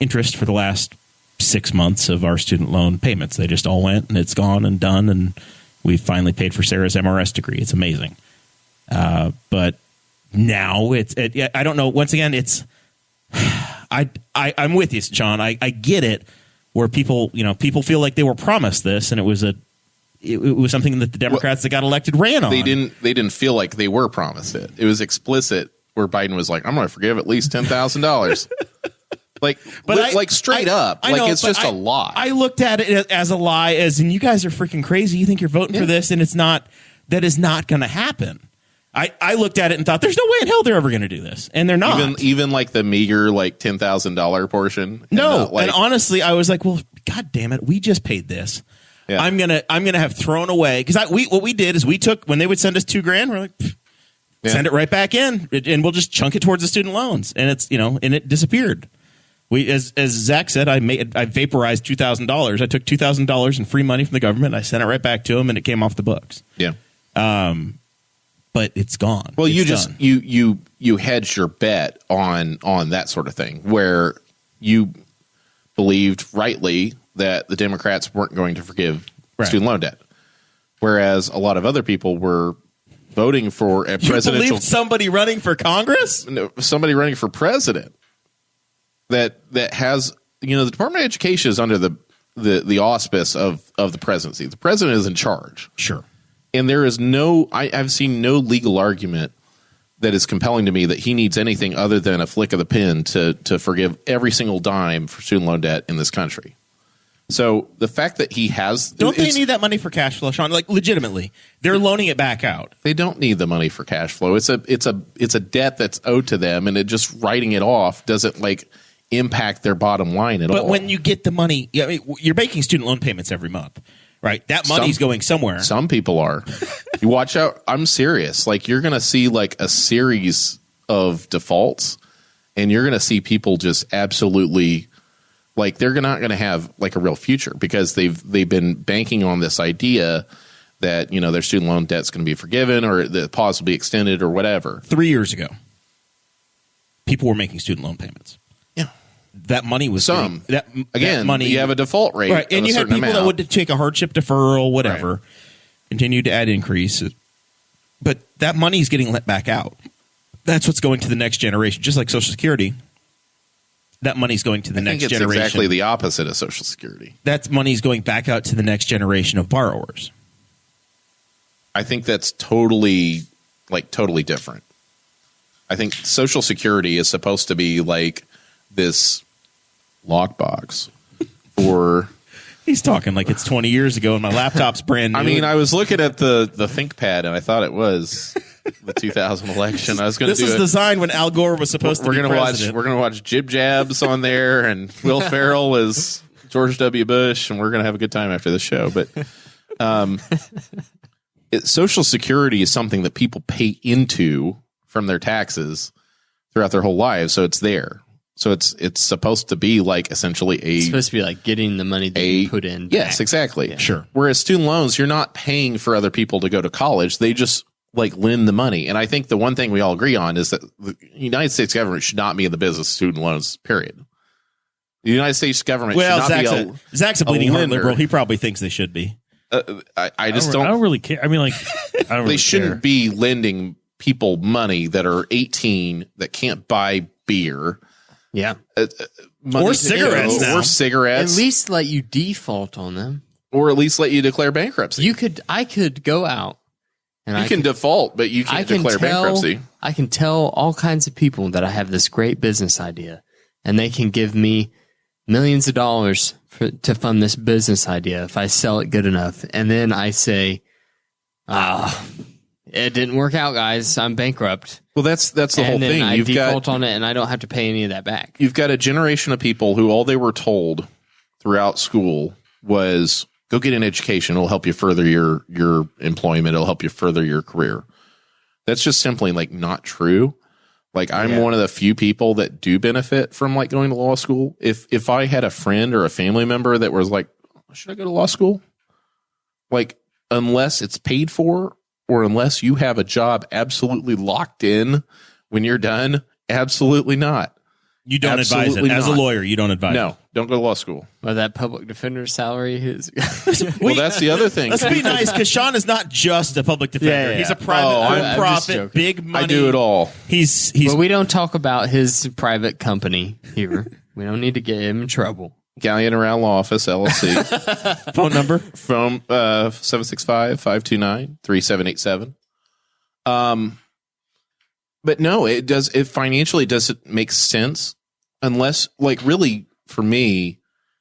interest for the last 6 months of our student loan payments. They just all went, and it's gone and done, and we finally paid for Sarah's MRS degree. It's amazing. But now I don't know. Once again, it's I'm with you, John. I get it, where people feel like they were promised this, and it was something that the Democrats that got elected ran on. They didn't feel like they were promised it. It was explicit, where Biden was like, I'm going to forgive at least $10,000. Straight up. It's just a lie. I looked at it as a lie, as in, you guys are freaking crazy. You think you're voting for this, and that is not going to happen. I looked at it and thought, there's no way in hell they're ever going to do this, and they're not. Even like the meager $10,000 portion. No, and honestly, I was like, well, God damn it, we just paid this. Yeah. I'm gonna have thrown away, because what we did is we took, when they would send us $2,000, we're like, send it right back in, and we'll just chunk it towards the student loans, and it's and it disappeared. We, as Zach said, I vaporized $2,000. I took $2,000 in free money from the government. I sent it right back to him, and it came off the books. Yeah. But it's gone. Well, you hedged your bet on that sort of thing, where you believed rightly that the Democrats weren't going to forgive student loan debt, whereas a lot of other people were voting for a presidential. You believed somebody running for Congress? No, somebody running for president that has, the Department of Education is under the auspice of the presidency. The president is in charge. Sure. And there is I've seen no legal argument that is compelling to me that he needs anything other than a flick of the pen to forgive every single dime for student loan debt in this country. So the fact that he has... Don't they need that money for cash flow, Sean? Like, legitimately, they're loaning it back out. They don't need the money for cash flow. It's a debt that's owed to them, and it just writing it off doesn't impact their bottom line at all. But when you get the money, you're making student loan payments every month. Right, that money's going somewhere. Some people are. You watch out. I'm serious. You're going to see a series of defaults, and you're going to see people just absolutely they're not going to have a real future, because they've been banking on this idea that their student loan debt's going to be forgiven, or the pause will be extended, or whatever. 3 years ago, people were making student loan payments. Yeah, that money was Some. that Again, money. you have a default rate. Right. And of a you had certain people that amount. would take a hardship deferral, whatever, continue to add increase. But that money is getting let back out. That's what's going to the next generation, just like Social Security. That money's going to the I next think it's generation. exactly the opposite of Social Security. That money's going back out to the next generation of borrowers. I think that's totally different. I think Social Security is supposed to be like this lockbox for. He's talking like it's 20 years ago and my laptop's brand new. I mean, I was looking at the ThinkPad and I thought it was the 2000 election. I was going to do This was designed when Al Gore was supposed to be president. We're gonna watch Jib Jabs on there, and Will Ferrell is George W. Bush, and we're gonna have a good time after the show. But Social Security is something that people pay into from their taxes throughout their whole lives, so it's there. So it's supposed to be like essentially It's supposed to be like getting the money that you put in. Yes, back. exactly. Yeah. Sure. Whereas student loans, you're not paying for other people to go to college. They just like lend the money. And I think the one thing we all agree on is that the United States government should not be in the business of student loans, period. The United States government should not be Zach's a bleeding heart lender. liberal. He probably thinks they should be. I just don't. I don't really care. I mean, like, I don't. They really shouldn't care. be lending people money that are 18 that can't buy beer. Yeah. Money Or cigarettes now. Or cigarettes. At least let you default on them. Or at least let you declare bankruptcy. I could go out and You can default, but you can't declare bankruptcy. I can tell all kinds of people that I have this great business idea, and they can give me millions of dollars to fund this business idea if I sell it good enough. And then I say, it didn't work out, guys. I'm bankrupt. Well, that's the whole And then thing. I default on it, and I don't have to pay any of that back. You've got a generation of people who all they were told throughout school was go get an education. It'll help you further your employment. It'll help you further your career. That's just simply like not true. Like I'm one of the few people that do benefit from like going to law school. If I had a friend or a family member that was like, should I go to law school? Like, unless it's paid for or unless you have a job absolutely locked in when you're done, absolutely not. You don't advise it. Absolutely As a not. lawyer, you don't advise it. No, don't go to law school. Well, that public defender salary is. Well, that's the other thing. Let's be nice, because Sean is not just a public defender. Yeah. He's a private, I'm just for-profit, joking. big money. I do it all. He's But we don't talk about his private company here. We don't need to get him in trouble. Galleon Around Law Office, LLC. phone number. From 765-529-3787. But no, it financially doesn't make sense unless, like, really, for me,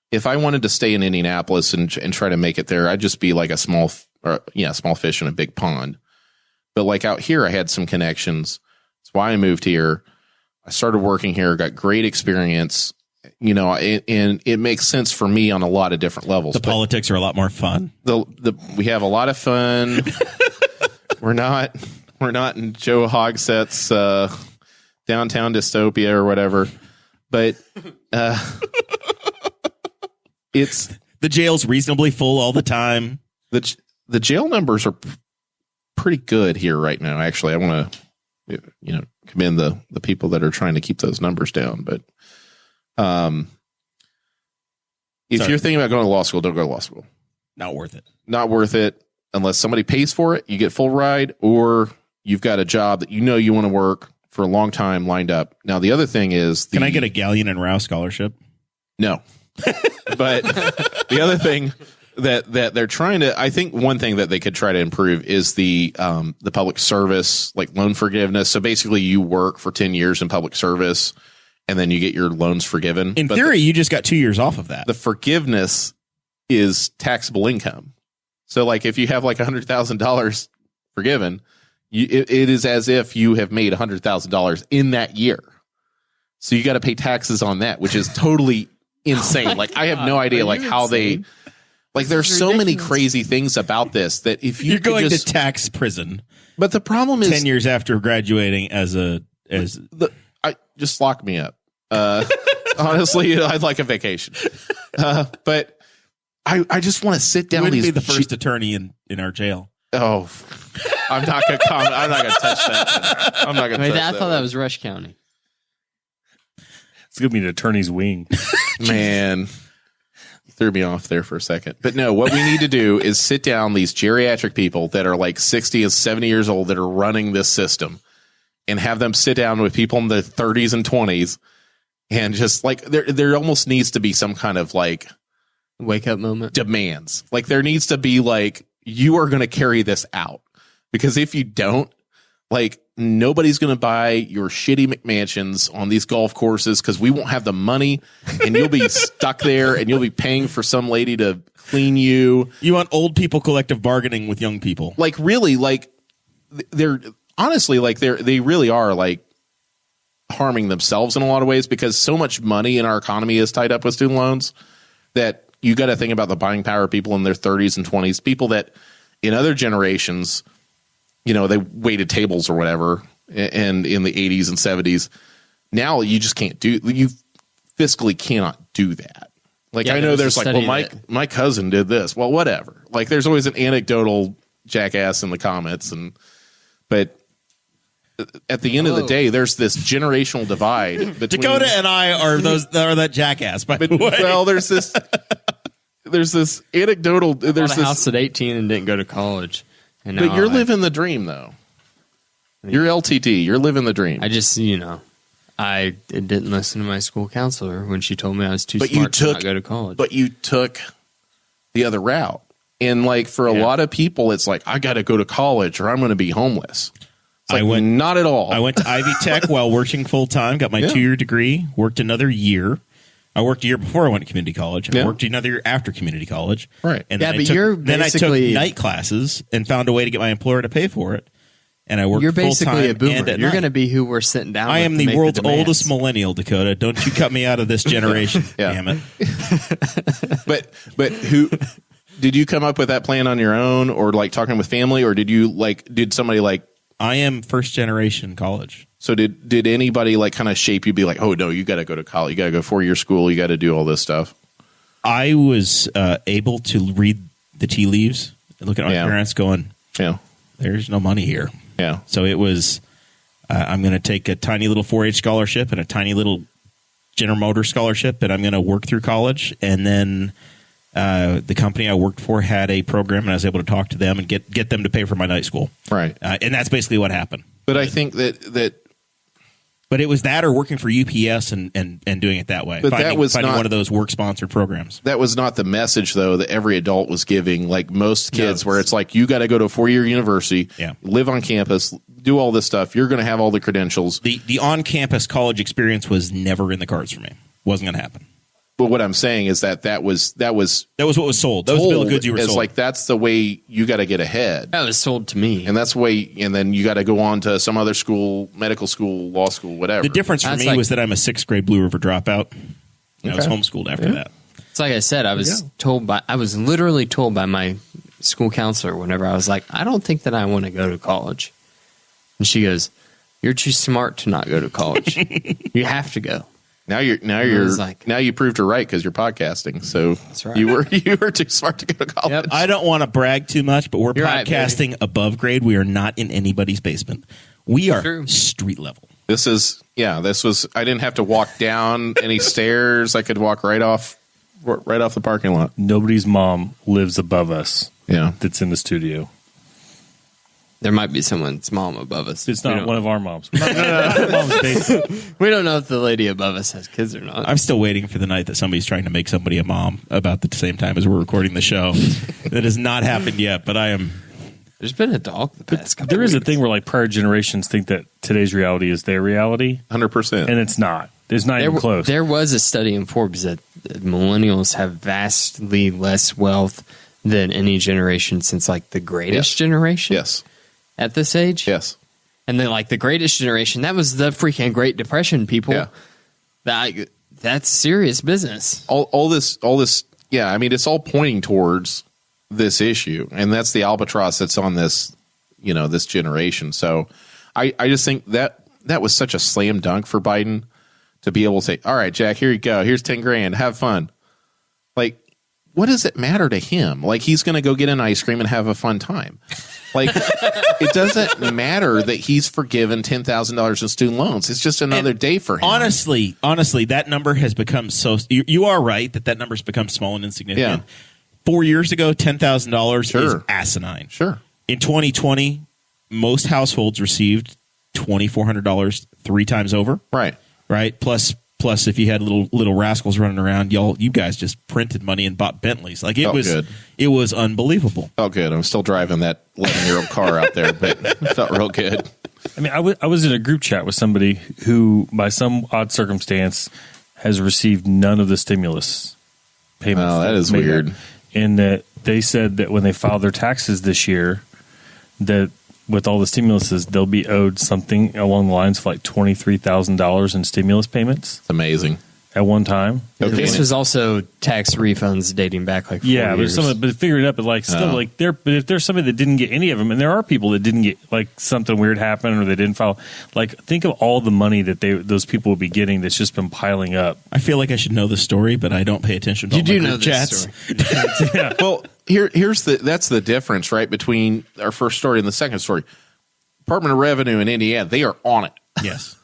if I wanted to stay in Indianapolis and try to make it there, I'd just be like a small fish in a big pond. But like out here, I had some connections. That's why I moved here. I started working here, got great experience, and it makes sense for me on a lot of different levels. The politics are a lot more fun. We have a lot of fun. We're not in Joe Hogsett's downtown dystopia or whatever, but it's The jail's reasonably full all the time. the jail numbers are pretty good here right now. Actually, I want to commend the people that are trying to keep those numbers down. But if you're thinking about going to law school, don't go to law school. Not worth it. Not worth it unless somebody pays for it. You get full ride, or you've got a job that you want to work for a long time lined up. Now, the other thing is, Can I get a Galleon and Rouse scholarship? No. But the other thing that they're trying to, I think one thing that they could try to improve is the public service, like loan forgiveness. So basically you work for 10 years in public service and then you get your loans forgiven. In theory, you just got 2 years off of that. The forgiveness is taxable income. So like if you have like $100,000 forgiven, it is as if you have made $100,000 in that year. So you got to pay taxes on that, which is totally insane. Like I have no idea like how insane? there's so many crazy things about this that if You're going just, to tax prison but the problem is 10 years after graduating I just lock me up. Honestly, I'd like a vacation. But I just want to sit down. Wouldn't be the first attorney in our jail. Oh, I'm not gonna I'm not gonna touch that. I'm not gonna. Wait, touch I that thought one. that was Rush County. It's going to be an attorney's wing. Man, you threw me off there for a second. But no, what we need to do is sit down these geriatric people that are like 60 and 70 years old that are running this system and have them sit down with people in their 30s and 20s and just like there almost needs to be some kind of like wake up moment demands. Like there needs to be like, you are going to carry this out, because if you don't, like nobody's going to buy your shitty McMansions on these golf courses because we won't have the money, and you'll be stuck there and you'll be paying for some lady to clean you. You want old people collective bargaining with young people. Like really, like they're honestly like they really are like harming themselves in a lot of ways, because so much money in our economy is tied up with student loans that you got to think about the buying power of people in their 30s and 20s, people that in other generations, you know, they waited tables or whatever, and in the 80s and 70s. Now you just can't you fiscally cannot do that. Like, yeah, I know there's like, well, my cousin did this. Well, whatever. Like there's always an anecdotal jackass in the comments, but at the end of the day, there's this generational divide between Dakota and I are that jackass, by the way. Well, there's this anecdotal. There's bought a house at 18 and didn't go to college. And but you're living the dream, though. You're LTD. You're living the dream. I just, I didn't listen to my school counselor when she told me I was too smart to not go to college. But you took the other route. And like for a lot of people, it's like, I got to go to college or I'm going to be homeless. It's like, not at all. I went to Ivy Tech while working full time, got my 2-year degree, worked another year. I worked a year before I went to community college, and worked another year after community college. Right. And then I took night classes and found a way to get my employer to pay for it. And I worked full time. You're basically a boomer. You're going to be who we're sitting down with. I am the world's oldest millennial, Dakota. Don't you cut me out of this generation. Damn it. But who did you come up with that plan on your own, or like talking with family, or did somebody like? I am first generation college. So did anybody like kind of shape you, be like, oh no, you got to go to college, you got to go 4-year school, you got to do all this stuff? I was able to read the tea leaves and look at my parents going, there's no money here. Yeah. So it was, I'm going to take a tiny little 4-H scholarship and a tiny little General Motors scholarship, and I'm going to work through college. And then the company I worked for had a program, and I was able to talk to them and get them to pay for my night school. Right. And that's basically what happened. But I think that but it was that or working for UPS and doing it that way. But finding that was not one of those work-sponsored programs. That was not the message, though, that every adult was giving, like most kids, where it's like, you got to go to a 4-year university, live on campus, do all this stuff. You're going to have all the credentials. The on-campus college experience was never in the cards for me. Wasn't going to happen. But what I'm saying is that was what was sold. That was the bill of goods you were sold. It's like, that's the way you got to get ahead. That was sold to me. And that's the way, and then you got to go on to some other school, medical school, law school, whatever. The difference for me was that I'm a 6th grade Blue River dropout. I was homeschooled after that. It's like I said, I was literally told by my school counselor whenever I was like, I don't think that I want to go to college. And she goes, you're too smart to not go to college. You have to go. Now you proved her right because you're podcasting. So that's right. you were too smart to go to college. Yep. I don't want to brag too much, but we're podcasting above grade. We are not in anybody's basement. We are street level. I didn't have to walk down any stairs. I could walk right off the parking lot. Nobody's mom lives above us. Yeah. That's in the studio. There might be someone's mom above us. It's not one of our moms. Mom's basement. We don't know if the lady above us has kids or not. I'm still waiting for the night that somebody's trying to make somebody a mom about the same time as we're recording the show. That has not happened yet, but I am. There's been a dog the past couple There is weeks. a thing where like prior generations think that today's reality is their reality. 100%. And it's not. It's not even close. There was a study in Forbes that millennials have vastly less wealth than any generation since like the greatest generation. Yes. At this age? Yes. And then like the greatest generation, that was the freaking Great Depression people. Yeah. That's serious business. All this, I mean, it's all pointing towards this issue, and that's the albatross that's on this, this generation. So I just think that was such a slam dunk for Biden to be able to say, all right, Jack, here you go. Here's $10,000. Have fun. Like, what does it matter to him? Like, he's going to go get an ice cream and have a fun time. Like, it doesn't matter that he's forgiven $10,000 in student loans. It's just another day for him. Honestly, that number has become so. You are right that number's become small and insignificant. Yeah. 4 years ago, $10,000 is asinine. Sure. In 2020, most households received $2,400 3 times over. Right. Plus, if you had little rascals running around, you guys just printed money and bought Bentleys. Like it was unbelievable. Oh, good. I'm still driving that 11-year-old car out there, but it felt real good. I mean, I was in a group chat with somebody who, by some odd circumstance, has received none of the stimulus payments. Oh, that is weird. And that they said that when they file their taxes this year, that with all the stimuluses, they'll be owed something along the lines of like $23,000 in stimulus payments. It's amazing. At one time. Okay. This was also tax refunds dating back like 4 years. But figure it out. But like still, but if there's somebody that didn't get any of them, and there are people that didn't get like something weird happened or they didn't file. Like think of all the money that those people will be getting that's just been piling up. I feel like I should know the story, but I don't pay attention to all my group chats. Yeah. Well, that's the difference, right, between our first story and the second story. Department of Revenue in Indiana, they are on it. Yes.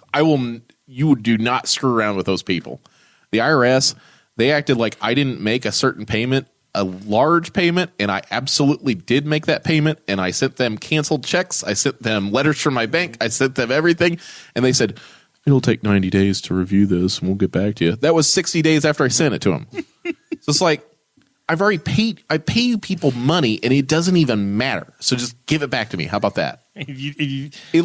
You do not screw around with those people. The IRS, they acted like I didn't make a certain payment, a large payment, and I absolutely did make that payment, and I sent them canceled checks. I sent them letters from my bank. I sent them everything, and they said, it'll take 90 days to review this, and we'll get back to you. That was 60 days after I sent it to them. So it's like, I've already paid. I pay you people money, and it doesn't even matter. So just give it back to me. How about that? It's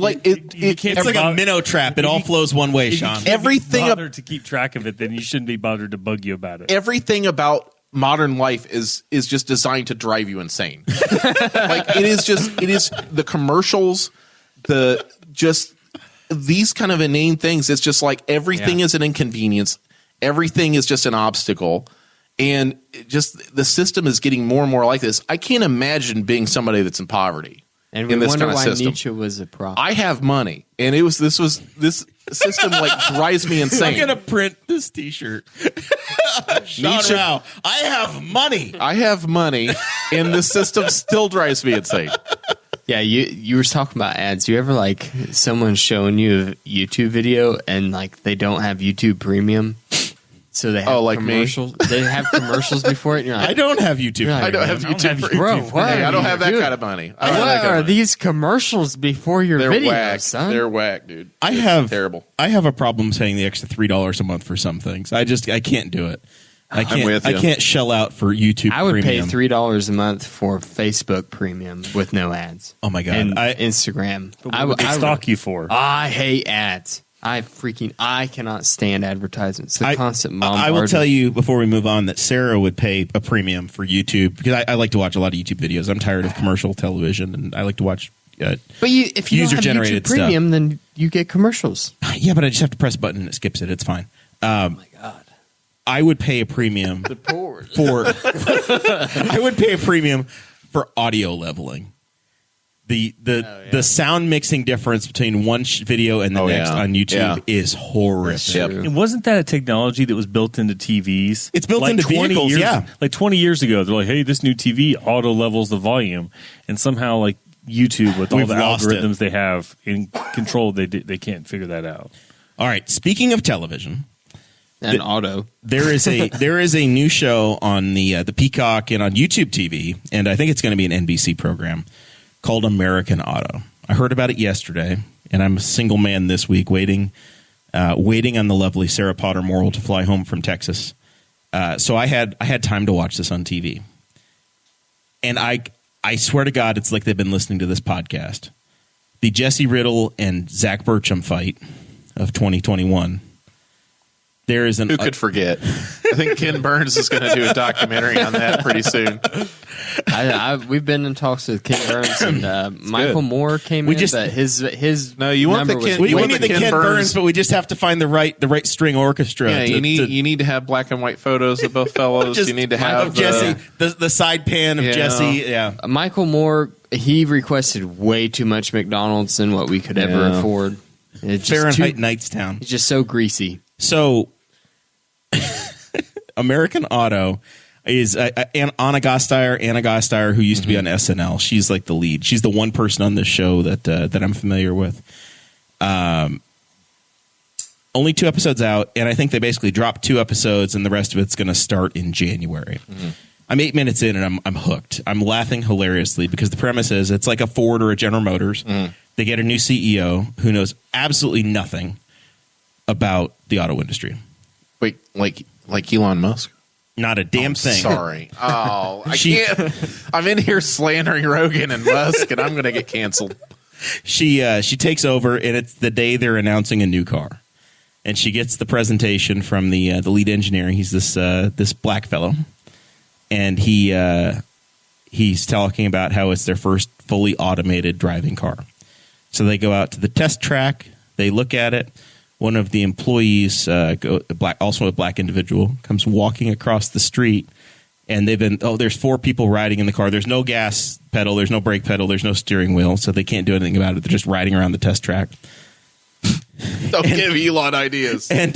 like a minnow trap. It all flows one way, Sean. Everything bothered to keep track of it, then you shouldn't be bothered to bug you about it. Everything about modern life is just designed to drive you insane. Like it is the commercials, these kind of inane things. It's just like everything is an inconvenience. Everything is just an obstacle. And just the system is getting more and more like this. I can't imagine being somebody that's in poverty. And we wonder why Nietzsche was a prophet. I have money, and this system like drives me insane. I'm gonna print this T-shirt. Sean Rao, I have money. I have money, and the system still drives me insane. Yeah, you were talking about ads. You ever like someone showing you a YouTube video and like they don't have YouTube Premium? So they have commercials. Me? They have commercials before it. And you're like, I don't have YouTube. Like, I don't have YouTube. Bro, I don't have that kind of money. What are these commercials before your video, whack. son? They're whack, dude. Terrible. I have a problem paying the extra $3 a month for some things. I can't do it. I can't shell out for YouTube. I would Premium. pay $3 a month for Facebook Premium with no ads. Oh my god! And Instagram. What would they stalk you for? I hate ads. I cannot stand advertisements. The constant bombardment. I will tell you before we move on that Sarah would pay a premium for YouTube because I like to watch a lot of YouTube videos. I'm tired of commercial television, and I like to watch. But if you don't have YouTube Premium, then you get commercials. Yeah, but I just have to press a button and it skips it. It's fine. Oh my god! I would pay a premium I would pay a premium for audio leveling. The sound mixing difference between one video and the next on YouTube is horrific. And wasn't that a technology that was built into TVs? It's built into vehicles, Like 20 years ago, they're like, hey, this new TV auto levels the volume. And somehow, like YouTube, with all the algorithms they have in control, they can't figure that out. All right, speaking of television... And auto. There is a new show on the Peacock and on YouTube TV, and I think it's going to be an NBC program called American Auto. I heard about it yesterday, and I'm a single man this week waiting on the lovely Sarah Potter Morrell to fly home from Texas. So I had time to watch this on TV, and I swear to God, it's like they've been listening to this podcast. The Jesse Riddle and Zach Burcham fight of 2021. There is Who could forget? I think Ken Burns is going to do a documentary on that pretty soon. We've been in talks with Ken Burns and Michael Moore came in. But his no, you want the Ken. We need the Ken Burns, but we just have to find the right string orchestra. Yeah, you need to have black and white photos of both fellows. You need to have Jesse, the side pan of Jesse. Yeah, Michael Moore. He requested way too much McDonald's than what we could ever afford. Fahrenheit Knightstown. He's just so greasy. So, American Auto, is Anna Gasteyer, who used to be on SNL. She's like the lead. She's the one person on this show that I'm familiar with. Only 2 episodes out, and I think they basically dropped 2 episodes, and the rest of it's going to start in January. I'm 8 minutes in, and I'm hooked. I'm laughing hilariously because the premise is it's like a Ford or a General Motors. They get a new CEO who knows absolutely nothing about the auto industry. Wait, like Elon Musk? Not a damn thing. Sorry. Oh, I can't. I'm in here slandering Rogan and Musk, and I'm going to get canceled. She takes over, and it's the day they're announcing a new car. And she gets the presentation from the lead engineer. He's this black fellow, and he's talking about how it's their first fully automated driving car. So they go out to the test track. They look at it. One of the employees, also a black individual, comes walking across the street, and there's 4 people riding in the car. There's no gas pedal. There's no brake pedal. There's no steering wheel, so they can't do anything about it. They're just riding around the test track. Don't give Elon ideas. And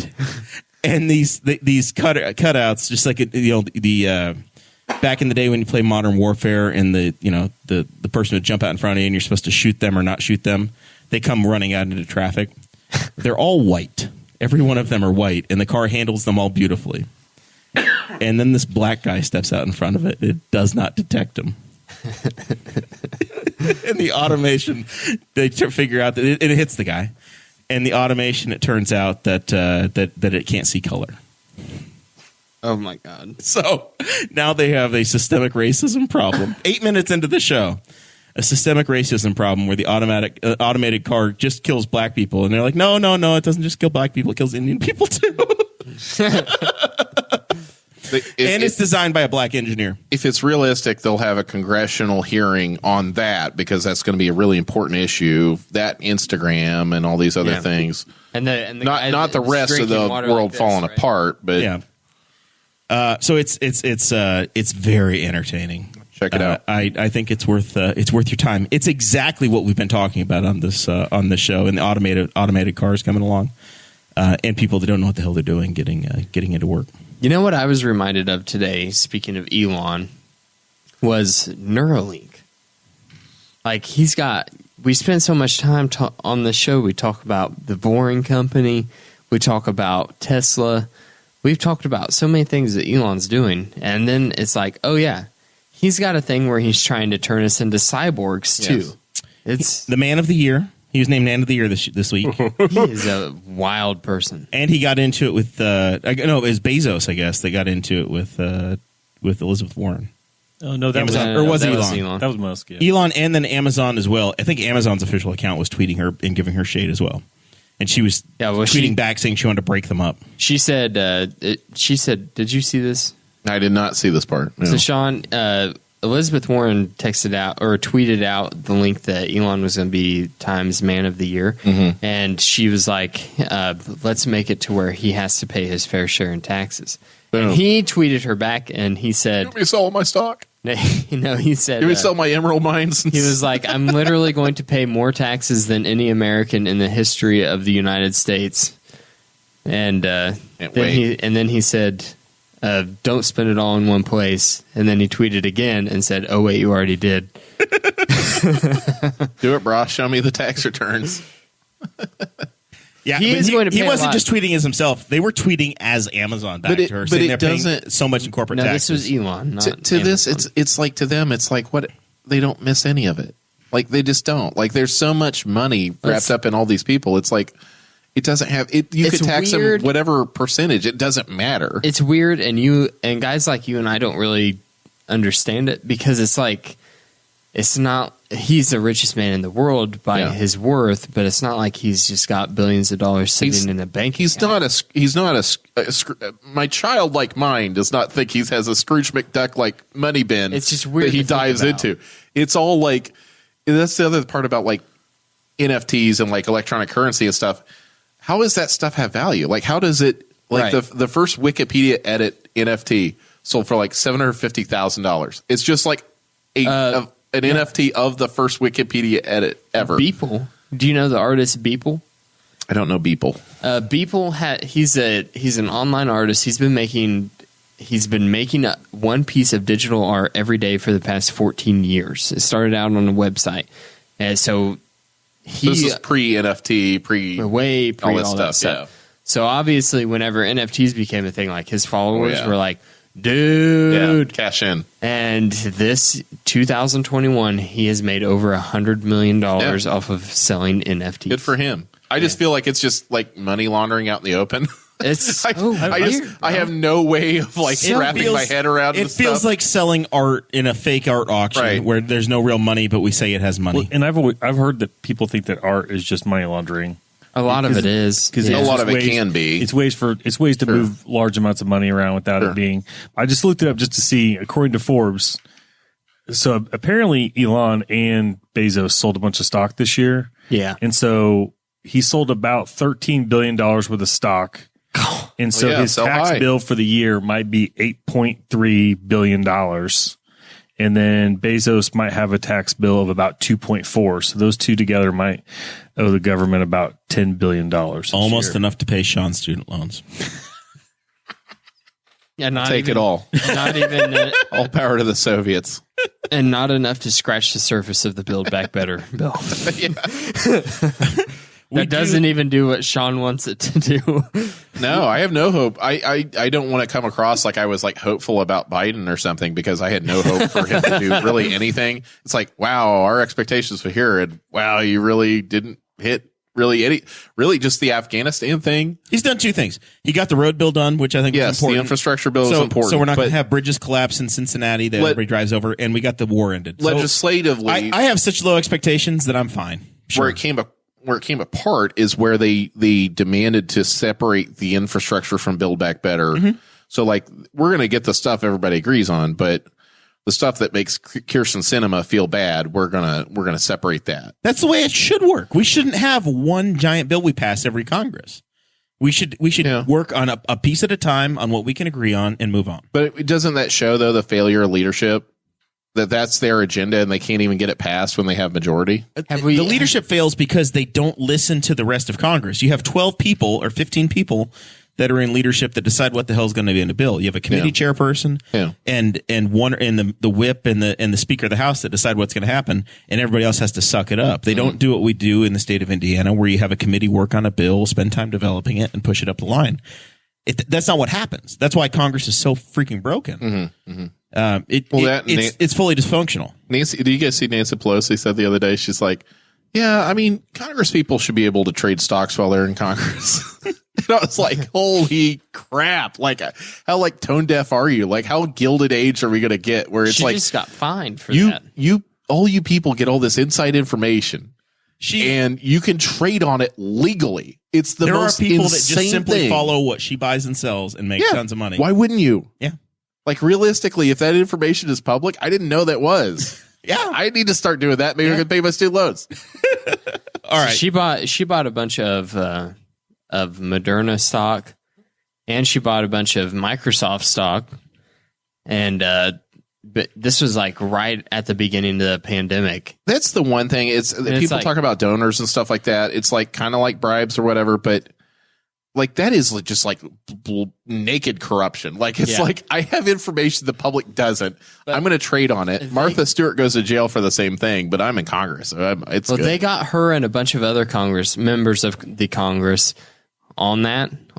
these cutouts, just like the back in the day when you play Modern Warfare, and the person would jump out in front of you, and you're supposed to shoot them or not shoot them. They come running out into traffic. They're all white. Every one of them are white, and the car handles them all beautifully. And then this black guy steps out in front of it. It does not detect him. And the automation, they figure out that it hits the guy. And the automation, it turns out that it can't see color. Oh my God! So now they have a systemic racism problem. 8 minutes into the show, a systemic racism problem where the automated car just kills black people, and they're like, no, it doesn't just kill black people; it kills Indian people too. And it's designed by a black engineer. If it's realistic, they'll have a congressional hearing on that because that's going to be a really important issue. That Instagram and all these other things, and not the rest of the world falling apart, but so it's very entertaining. Check it out. I think it's worth your time. It's exactly what we've been talking about on this show, and the automated cars coming along, and people that don't know what the hell they're doing getting into work. You know what I was reminded of today, speaking of Elon, was Neuralink. Like, we spend so much time on the show. We talk about the Boring Company. We talk about Tesla. We've talked about so many things that Elon's doing. And then it's like, oh, yeah, he's got a thing where he's trying to turn us into cyborgs, too. It's the Man of the Year. He was named Man of the Year this week. He is a wild person. And he got into it with it was Bezos, I guess. They got into it with Elizabeth Warren. Oh no, that Amazon, was or was it Elon? Elon? That was Musk. Yeah. Elon, and then Amazon as well. I think Amazon's official account was tweeting her and giving her shade as well. And she was tweeting back saying she wanted to break them up. She said, did you see this? I did not see this part. No. So Sean, Elizabeth Warren texted out or tweeted out the link that Elon was going to be Times Man of the Year. Mm-hmm. And she was like, let's make it to where he has to pay his fair share in taxes. Boom. And he tweeted her back and he said, "You want me to sell my stock?" He said, "You want me to sell my emerald mines?" He was like, "I'm literally going to pay more taxes than any American in the history of the United States." And then he said, "Don't spend it all in one place." And then he tweeted again and said, "Oh wait, you already did." Do it, bro. Show me the tax returns. Yeah, he wasn't just tweeting as himself. They were tweeting as Amazon back to her, saying they're paying so much in corporate taxes. This was Elon. Not to this, it's like to them, it's like what they don't miss any of it. Like they just don't. Like there's so much money wrapped up in all these people. It's like it doesn't have it. You could tax them whatever percentage. It doesn't matter. It's weird, and guys like you and I don't really understand it because it's like it's not. He's the richest man in the world by his worth, but it's not like he's just got billions of dollars sitting in the bank. He's not a. My childlike mind does not think he has a Scrooge McDuck like money bin. It's just weird that he dives into. It's all like that's the other part about like NFTs and like electronic currency and stuff. How does that stuff have value? Like how does it like the first Wikipedia edit NFT sold for like $750,000? It's just like an NFT of the first Wikipedia edit ever. Beeple. Do you know the artist Beeple? I don't know Beeple. Beeple he's an online artist. He's been making he's been making one piece of digital art every day for the past 14 years. It started out on a website. And so this is pre-NFT, way pre all this all that stuff. stuff. So obviously, whenever NFTs became a thing, like his followers were like, Yeah, dude, cash in. And this 2021, he has made over $100 million off of selling NFTs. Good for him. I just feel like it's just like money laundering out in the open. It's I have no way of like wrapping my head around it. It feels like selling art in a fake art auction where there's no real money, but we say it has money. Well, and I've heard that people think that art is just money laundering. A lot of it is, because a lot of it can be. It's ways to move large amounts of money around without it being. I just looked it up just to see, according to Forbes. So apparently, Elon and Bezos sold a bunch of stock this year. Yeah, and so he sold about $13 billion worth of stock, and so his tax bill for the year might be $8.3 billion. And then Bezos might have a tax bill of about 2.4. So those two together might owe the government about $10 billion. Almost enough to pay Sean's student loans. Yeah, take it all. Not even all power to the Soviets, and not enough to scratch the surface of the Build Back Better bill. That doesn't even do what Sean wants it to do. No, I have no hope. I don't want to come across like I was like hopeful about Biden or something, because I had no hope for him to do really anything. It's like, wow, our expectations for here, and wow, you really didn't hit really just the Afghanistan thing. He's done two things. He got the road bill done, which I think is important. The infrastructure bill is important. So we're not going to have bridges collapse in Cincinnati that everybody drives over, and we got the war ended. Legislatively, I have such low expectations that I'm fine. Sure. Where it came apart is where they demanded to separate the infrastructure from Build Back Better. Mm-hmm. So like, we're going to get the stuff everybody agrees on, but the stuff that makes Kyrsten Sinema feel bad, we're gonna separate that. That's the way it should work. We shouldn't have one giant bill we pass every Congress. We should work on a piece at a time on what we can agree on and move on. But doesn't that show though the failure of leadership? That's their agenda and they can't even get it passed when they have majority. The leadership fails because they don't listen to the rest of Congress. You have 12 people or 15 people that are in leadership that decide what the hell is going to be in a bill. You have a committee chairperson and one in the whip and the speaker of the House that decide what's going to happen, and everybody else has to suck it up. They don't do what we do in the state of Indiana, where you have a committee work on a bill, spend time developing it, and push it up the line. That's not what happens. That's why Congress is so freaking broken. Mm-hmm, mm-hmm. It's fully dysfunctional. Nancy, do you guys see Nancy Pelosi said the other day? She's like, "Yeah, I mean, Congress people should be able to trade stocks while they're in Congress." And I was like, "Holy crap! Like, how like tone deaf are you? Like, how Gilded Age are we going to get? Where it's she like just got fined for that. All you people get all this inside information, and you can trade on it legally. It's the most insane thing. There are people that just simply follow what she buys and sells and make tons of money. Why wouldn't you? Yeah." Like, realistically, if that information is public, I didn't know that was. Yeah. I need to start doing that. Maybe I can pay my student loans. All right. So she bought a bunch of Moderna stock, and she bought a bunch of Microsoft stock. And but this was like right at the beginning of the pandemic. That's the one thing. People talk about donors and stuff like that. It's like kind of like bribes or whatever, but like that is just like naked corruption. Like it's like I have information the public doesn't. But I'm going to trade on it. Martha Stewart goes to jail for the same thing, but I'm in Congress. So good. They got her and a bunch of other members of the Congress on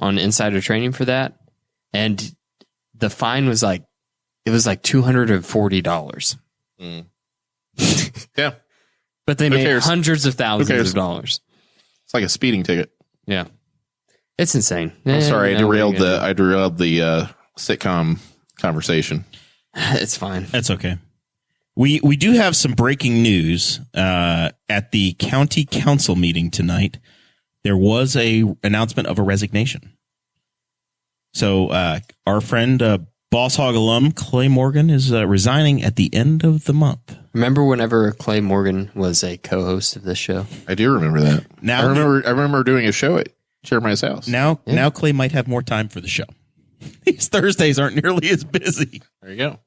insider trading for that, and the fine was like $240. Mm. Yeah, but they made hundreds of thousands of dollars. It's like a speeding ticket. Yeah. It's insane. I'm sorry, I derailed the sitcom conversation. It's fine. That's okay. We do have some breaking news at the county council meeting tonight. There was a announcement of a resignation. So our friend Boss Hog alum Clay Morgan is resigning at the end of the month. Remember whenever Clay Morgan was a co-host of this show? I do remember that. I remember doing a show at Jeremiah's house. Now Clay might have more time for the show. These Thursdays aren't nearly as busy. There you go.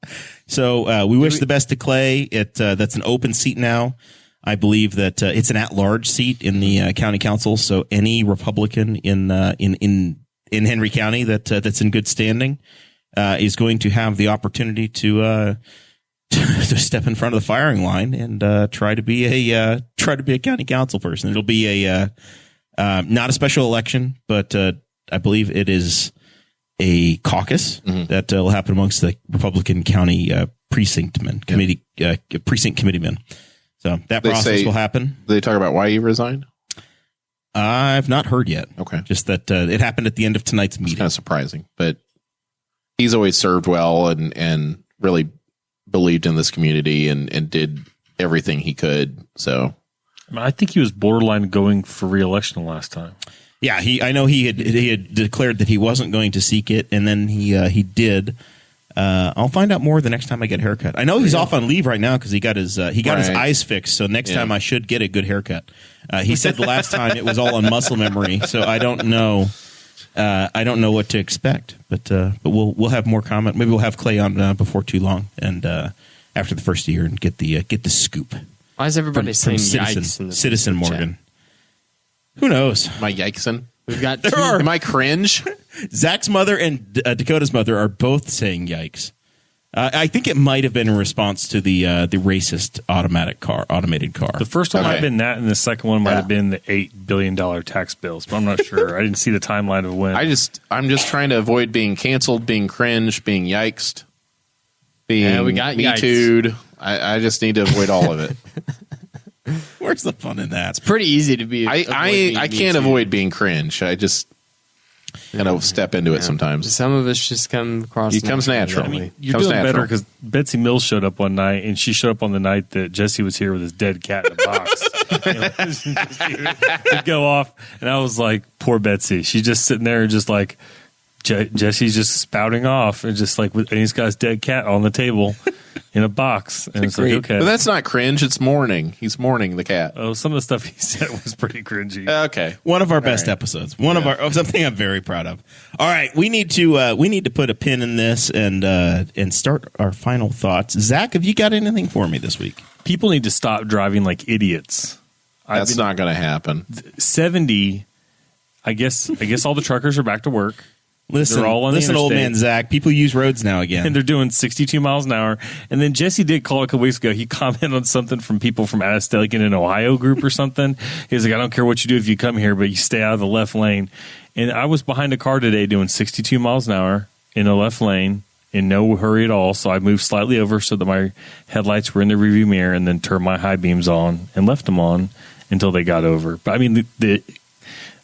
So we wish the best to Clay. That's an open seat now. I believe that it's an at-large seat in the county council. So any Republican in Henry County that's in good standing is going to have the opportunity to step in front of the firing line and try to be a county council person. It'll be not a special election, but I believe it is a caucus that will happen amongst the Republican county precinct committeemen. So that process will happen. Did they talk about why you resigned? I've not heard yet. Okay. Just that it happened at the end of tonight's meeting. It's kind of surprising, but he's always served well and really believed in this community and did everything he could. So I think he was borderline going for re-election last time. Yeah, I know he had declared that he wasn't going to seek it, and then he did. I'll find out more the next time I get a haircut. I know he's off on leave right now because he got his eyes fixed. So next time I should get a good haircut. He said the last time it was all on muscle memory, so I don't know. I don't know what to expect, but we'll have more comment. Maybe we'll have Clay on before too long, and after the first year, and get the scoop. Why is everybody saying yikes in the Citizen Morgan? Who knows? Am I yikesing? We've got Am I cringe? Zach's mother and Dakota's mother are both saying yikes. I think it might have been in response to the racist automated car. The first one might have been that, and the second one might have been the $8 billion tax bills. But I'm not sure. I didn't see the timeline of when. I'm just trying to avoid being canceled, being cringed, being yikesed, being we got me too'd. I just need to avoid all of it. Where's the fun in that? It's pretty easy to be. I can't avoid being cringe. I just step into it sometimes. Some of us just come across. It comes natural. I mean, you're doing better because Betsy Mills showed up one night, and she showed up on the night that Jesse was here with his dead cat in a box. To go off, and I was like, poor Betsy. She's just sitting there and just like, Jesse's just spouting off, and just like, and he's got his dead cat on the table in a box, and it's like, okay, but that's not cringe. It's mourning. He's mourning the cat. Oh, some of the stuff he said was pretty cringy. Okay, one of our best episodes. Something I'm very proud of. All right, we need to put a pin in this and start our final thoughts. Zach, have you got anything for me this week? People need to stop driving like idiots. That's not going to happen. 70. I guess all the truckers are back to work. Listen, old man Zach. People use roads now again, and they're doing 62 miles an hour. And then Jesse did call a couple weeks ago. He commented on something from people from out of state, like in an Ohio group or something. He was like, "I don't care what you do if you come here, but you stay out of the left lane." And I was behind a car today doing 62 miles an hour in a left lane in no hurry at all. So I moved slightly over so that my headlights were in the rearview mirror, and then turned my high beams on and left them on until they got over. But I mean,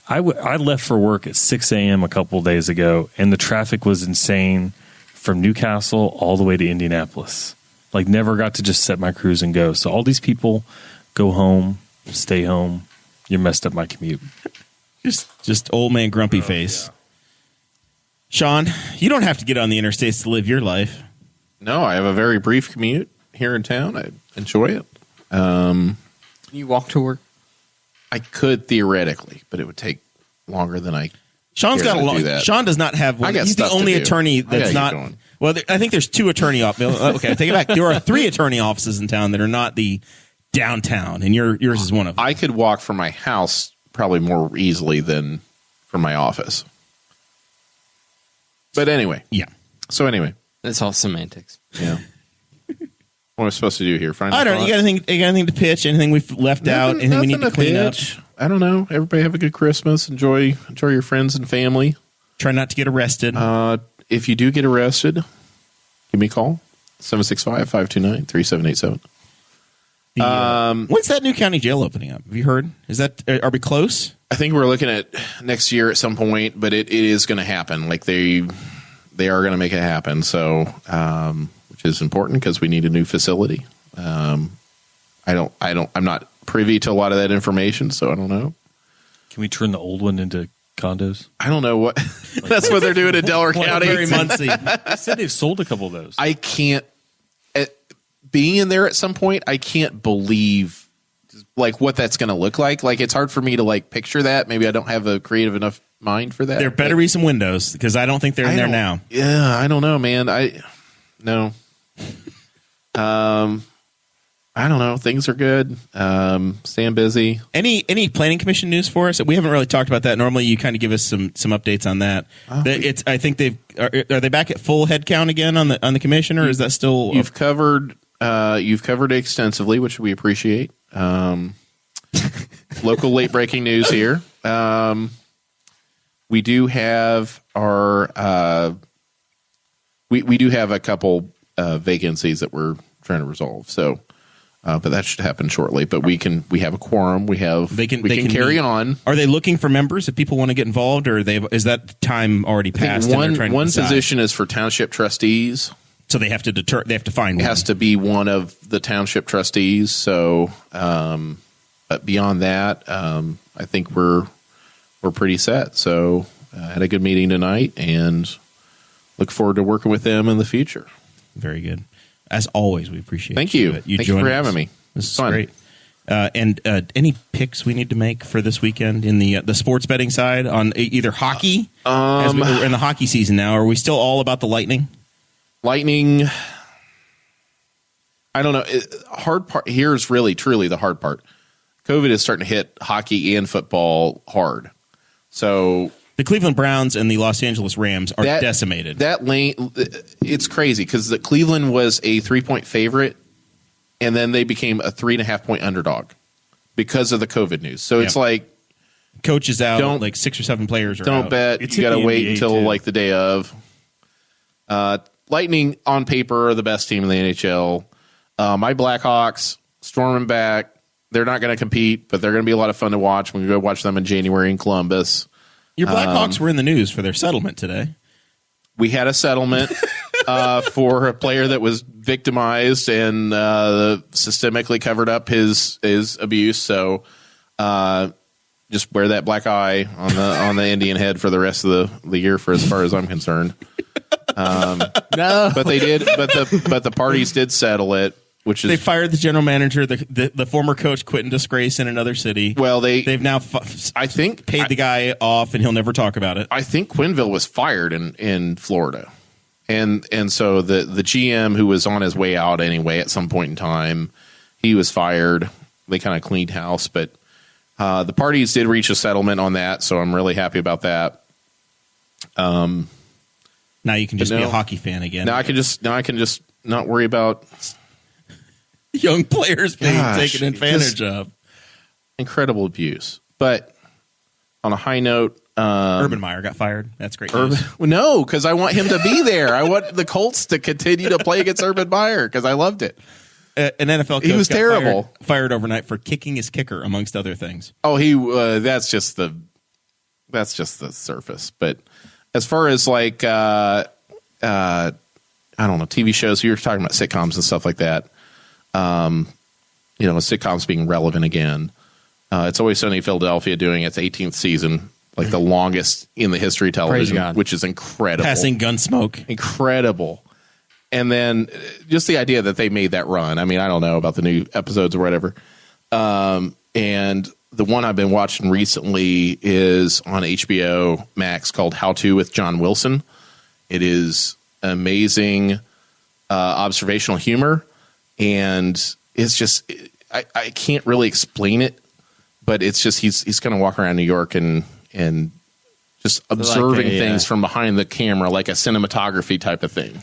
I left for work at 6 a.m. a couple of days ago, and the traffic was insane from Newcastle all the way to Indianapolis. Like, never got to just set my cruise and go. So all these people go home, stay home. You messed up my commute. Just old man grumpy face. Yeah. Sean, you don't have to get on the interstates to live your life. No, I have a very brief commute here in town. I enjoy it. You walk to work? I could theoretically, but it would take longer than I. Sean's got a long. Sean does not have one. He's the only attorney that's not. Well, I think there's 2 attorney offices. Okay, I take it back. There are 3 attorney offices in town that are not the downtown, and yours is one of them. I could walk from my house probably more easily than from my office. But anyway, yeah. So anyway, that's all semantics. Yeah. What am I supposed to do here? I don't know. You got anything to pitch? Anything we've left out? Anything we need to clean up? I don't know. Everybody have a good Christmas. Enjoy your friends and family. Try not to get arrested. If you do get arrested, give me a call. 765-529-3787. When's that new county jail opening up? Have you heard? Are we close? I think we're looking at next year at some point, but it is going to happen. Like they are going to make it happen. So, which is important because we need a new facility. I'm not privy to a lot of that information, so I don't know. Can we turn the old one into condos? I don't know what. That's what they're doing in Delaware County. Very Muncie. They said they've sold a couple of those. I can't. Being in there at some point, I can't believe like what that's going to look like. Like it's hard for me to like picture that. Maybe I don't have a creative enough mind for that. There better be some windows because I don't think they're in there now. Yeah, I don't know, man. No. I I don't know. Things are good. Staying busy. Any planning commission news for us? We haven't really talked about that. Normally, you kind of give us some updates on that. I think are they back at full head count again on the commission, or is that still? You've covered it extensively, which we appreciate. Local late breaking news here. We do have our we do have a couple vacancies that we're trying to resolve. So, but that should happen shortly. But we have a quorum. We can carry on. Are they looking for members if people want to get involved, or is that time already passed? One position is for township trustees. So they have to They have to find one. It has to be one of the township trustees. So, but beyond that, I think we're pretty set. So, had a good meeting tonight, and look forward to working with them in the future. Very good. As always, we appreciate. Thank you. Thank you for having me. This is great. And any picks we need to make for this weekend in the sports betting side on either hockey? We're in the hockey season now. Are we still all about the Lightning? Lightning. I don't know. Hard part here is really truly the hard part. COVID is starting to hit hockey and football hard. So the Cleveland Browns and the Los Angeles Rams are decimated. That lane, it's crazy because the Cleveland was a 3-point favorite, and then they became a 3.5-point underdog because of the COVID news. So it's like coach is out, like 6 or 7 players are out. Don't bet. You got to wait until like the day of. Lightning on paper are the best team in the NHL. My Blackhawks storming back. They're not going to compete, but they're going to be a lot of fun to watch. We can go watch them in January in Columbus. Your Blackhawks were in the news for their settlement today. We had a settlement for a player that was victimized and systemically covered up his abuse. So just wear that black eye on the Indian head for the rest of the year, for as far as I'm concerned. No, but they did. But the parties did settle it. Which is, they fired the general manager. The former coach quit in disgrace in another city. Well, they've now I think paid the guy off, and he'll never talk about it. I think Quenneville was fired in Florida, and so the GM, who was on his way out anyway at some point in time, he was fired. They kind of cleaned house, but the parties did reach a settlement on that, so I'm really happy about that. Now you can just be a hockey fan again. Now I can just not worry about young players being taken advantage of. Incredible abuse. But on a high note, Urban Meyer got fired. That's great news. No, because I want him to be there. I want the Colts to continue to play against Urban Meyer because I loved it. An NFL coach he was terrible. Fired overnight for kicking his kicker, amongst other things. Oh, that's just the surface. But as far as like I don't know, TV shows, you were talking about sitcoms and stuff like that. Sitcoms being relevant again. It's Always Sunny in Philadelphia doing its 18th season, like the longest in the history of television, which is incredible. Passing Gunsmoke. Incredible. And then just the idea that they made that run. I mean, I don't know about the new episodes or whatever. And the one I've been watching recently is on HBO Max called How To with John Wilson. It is amazing observational humor. And it's just, I can't really explain it, but it's just he's going to walk around New York and just observing things from behind the camera, like a cinematography type of thing.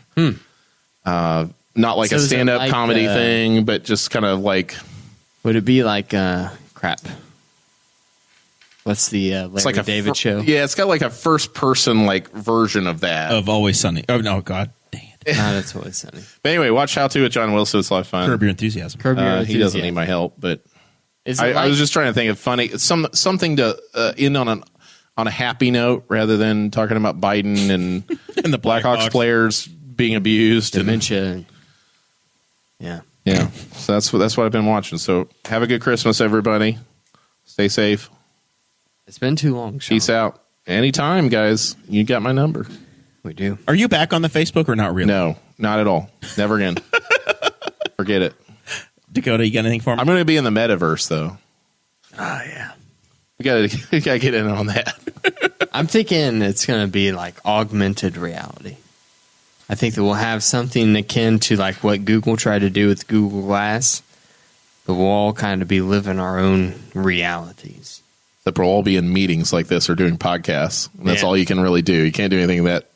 Not like a stand-up comedy thing, but just kind of like. Would it be like crap? What's the Larry David show? Yeah, it's got like a first-person like version of that of Always Sunny. Oh no, God. That's Always Sunny. But anyway, watch How To with John Wilson. It's a lot of fun. Curb Your Enthusiasm. He doesn't need my help, but I was just trying to think of funny something to end on a happy note rather than talking about Biden and the Blackhawks players being abused, dementia. Yeah. So that's what I've been watching. So have a good Christmas, everybody. Stay safe. It's been too long, Sean. Peace out. Anytime, guys. You got my number. We do. Are you back on the Facebook or not really? No, not at all. Never again. Forget it. Dakota, you got anything for me? I'm going to be in the metaverse, though. Oh, yeah. We gotta get in on that. I'm thinking it's going to be like augmented reality. I think that we'll have something akin to like what Google tried to do with Google Glass, but we'll all kind of be living our own realities. That we'll all be in meetings like this or doing podcasts. And that's all you can really do. You can't do anything that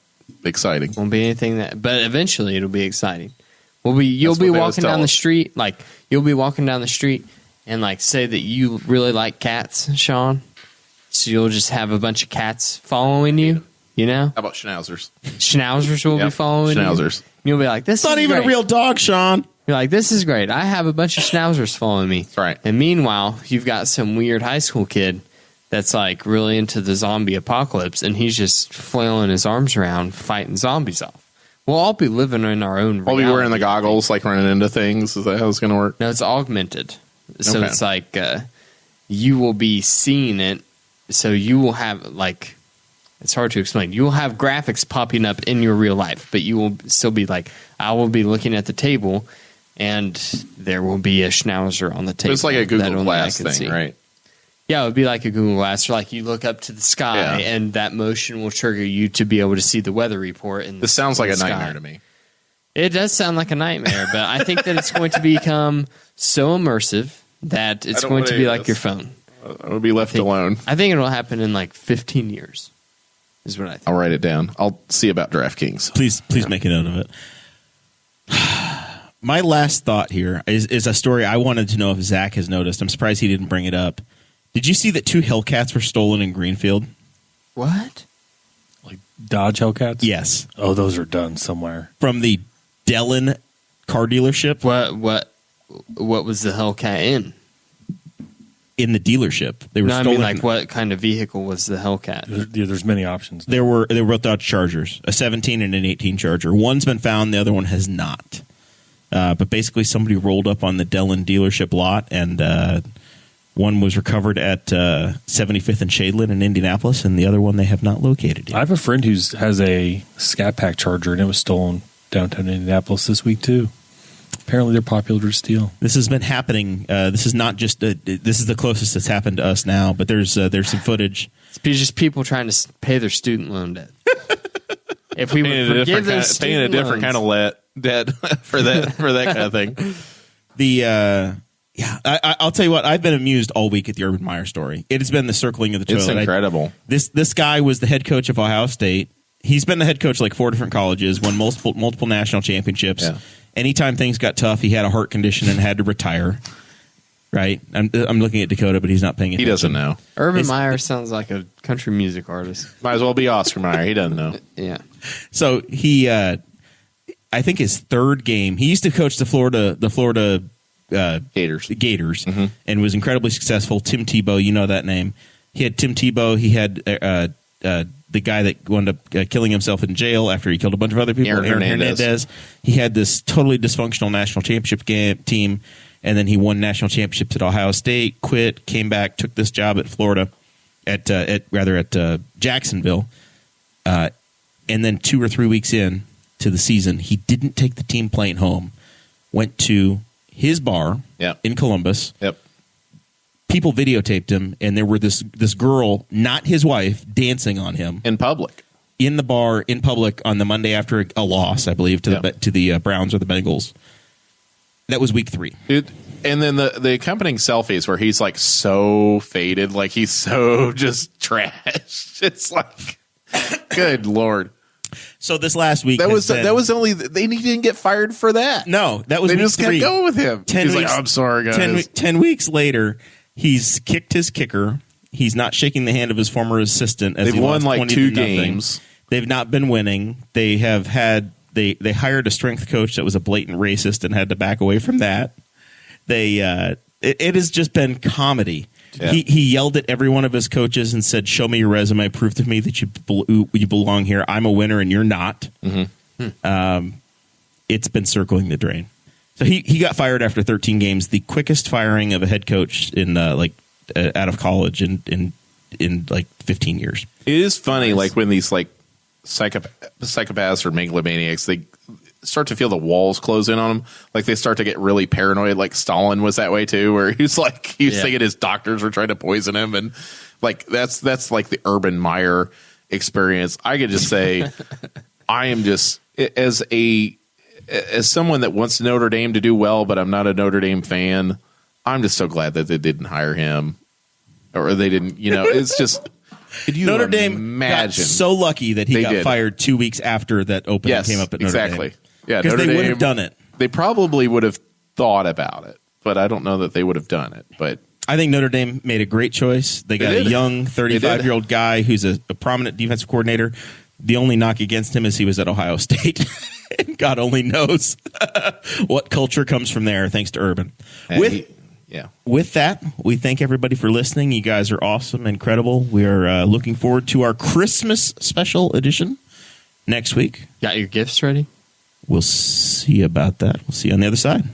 exciting. Won't be anything but eventually it'll be exciting. You'll be walking down the street, and like say that you really like cats, Sean. So you'll just have a bunch of cats following you, you know? How about schnauzers? Schnauzers will be following schnauzers. you. You'll be like, this It's not is even great. a real dog, Sean. You're like, this is great. I have a bunch of schnauzers following me. That's right. And meanwhile, you've got some weird high school kid that's like really into the zombie apocalypse, and he's just flailing his arms around fighting zombies off. We'll all be living in our own reality. We'll be wearing the goggles, like running into things. Is that how it's going to work? No, it's augmented. So Okay. it's like you will be seeing it. So you will have like, it's hard to explain. You will have graphics popping up in your real life, but you will still be like, I will be looking at the table, and there will be a schnauzer on the table. It's like a that Google only Glass I can thing, see. right? Yeah, it would be like a Google Glass. Or like you look up to the sky, and that motion will trigger you to be able to see the weather report. This sounds like a nightmare to me. It does sound like a nightmare, but I think that it's going to become so immersive that it's going to be like your phone. I would be left alone. I think it'll happen in like 15 years, is what I think. I'll write it down. I'll see about DraftKings. Please make a note of it. My last thought here is a story I wanted to know if Zach has noticed. I'm surprised he didn't bring it up. Did you see that 2 Hellcats were stolen in Greenfield? What? Like Dodge Hellcats? Yes. Oh, those are done somewhere. From the Dellin car dealership? What was the Hellcat in? In the dealership. They were No, I stolen. mean, like, what kind of vehicle was the Hellcat? There's many options. They were both Dodge Chargers, a 17 and an 18 Charger. One's been found, the other one has not. But basically somebody rolled up on the Dellin dealership lot, and one was recovered at 75th and Shadeland in Indianapolis, and the other one they have not located yet. I have a friend who has a Scat Pack Charger, and it was stolen downtown Indianapolis this week, too. Apparently, they're popular to steal. This has been happening. This is not just this is the closest it's happened to us now, but there's some footage. It's just people trying to pay their student loan debt. If we would forgive those paying a student different loans, kind of debt for that kind of thing. I'll tell you what. I've been amused all week at the Urban Meyer story. It has been the circling of the toilet. It's incredible. This guy was the head coach of Ohio State. He's been the head coach of like 4 different colleges, won multiple national championships. Yeah. Anytime things got tough, he had a heart condition and had to retire. Right? I'm looking at Dakota, but he's not paying attention. He doesn't know. Urban Meyer sounds like a country music artist. Might as well be Oscar Mayer. He doesn't know. Yeah. So he, I think his 3rd game, he used to coach the Florida Gators. and was incredibly successful. Tim Tebow, you know that name. He had Tim Tebow. He had the guy that wound up killing himself in jail after he killed a bunch of other people, Aaron Hernandez. He had this totally dysfunctional national championship team, and then he won national championships at Ohio State, quit, came back, took this job at Florida, at Jacksonville, and then 2 or 3 weeks in to the season, he didn't take the team plane home, went to his bar in Columbus. Yep. People videotaped him, and there were this girl, not his wife, dancing on him In public. in the bar in public on the Monday after a loss, I believe, to the Browns or the Bengals. That was week 3. Dude, and then the accompanying selfies where he's like so faded, like he's so just trash. It's like, good Lord. So this last week That was only they didn't get fired for that. no, that was They week just 3. kept going with him. 10 He's weeks, like, I'm sorry, guys. 10 weeks later, he's kicked his kicker. He's not shaking the hand of his former assistant. As They've he won lost like 20 2 to nothing. games. They've not been winning. They have had they hired a strength coach that was a blatant racist and had to back away from that. It has just been comedy. Yeah. He yelled at every one of his coaches and said, "Show me your resume. Prove to me that you belong here. I'm a winner and you're not." It's been circling the drain. So he got fired after 13 games, the quickest firing of a head coach in out of college in like 15 years. It is funny, like when these like psychopaths or megalomaniacs, they start to feel the walls close in on them. Like they start to get really paranoid. Like Stalin was that way too, where he was thinking his doctors were trying to poison him, and like that's like the Urban Meyer experience. I could just say, I am just as someone that wants Notre Dame to do well, but I'm not a Notre Dame fan. I'm just so glad that they didn't hire him, or they didn't. It's just. Could you Notre Dame imagine? got so lucky that he got fired 2 weeks after that opening came up at Notre exactly. Dame. Yeah, because they would have done it. They probably would have thought about it, but I don't know that they would have done it. But I think Notre Dame made a great choice. They got a young 35-year-old guy who's a prominent defensive coordinator. The only knock against him is he was at Ohio State. And God only knows what culture comes from there, thanks to Urban. With that, we thank everybody for listening. You guys are awesome, incredible. We are looking forward to our Christmas special edition next week. Got your gifts ready? We'll see about that. We'll see you on the other side.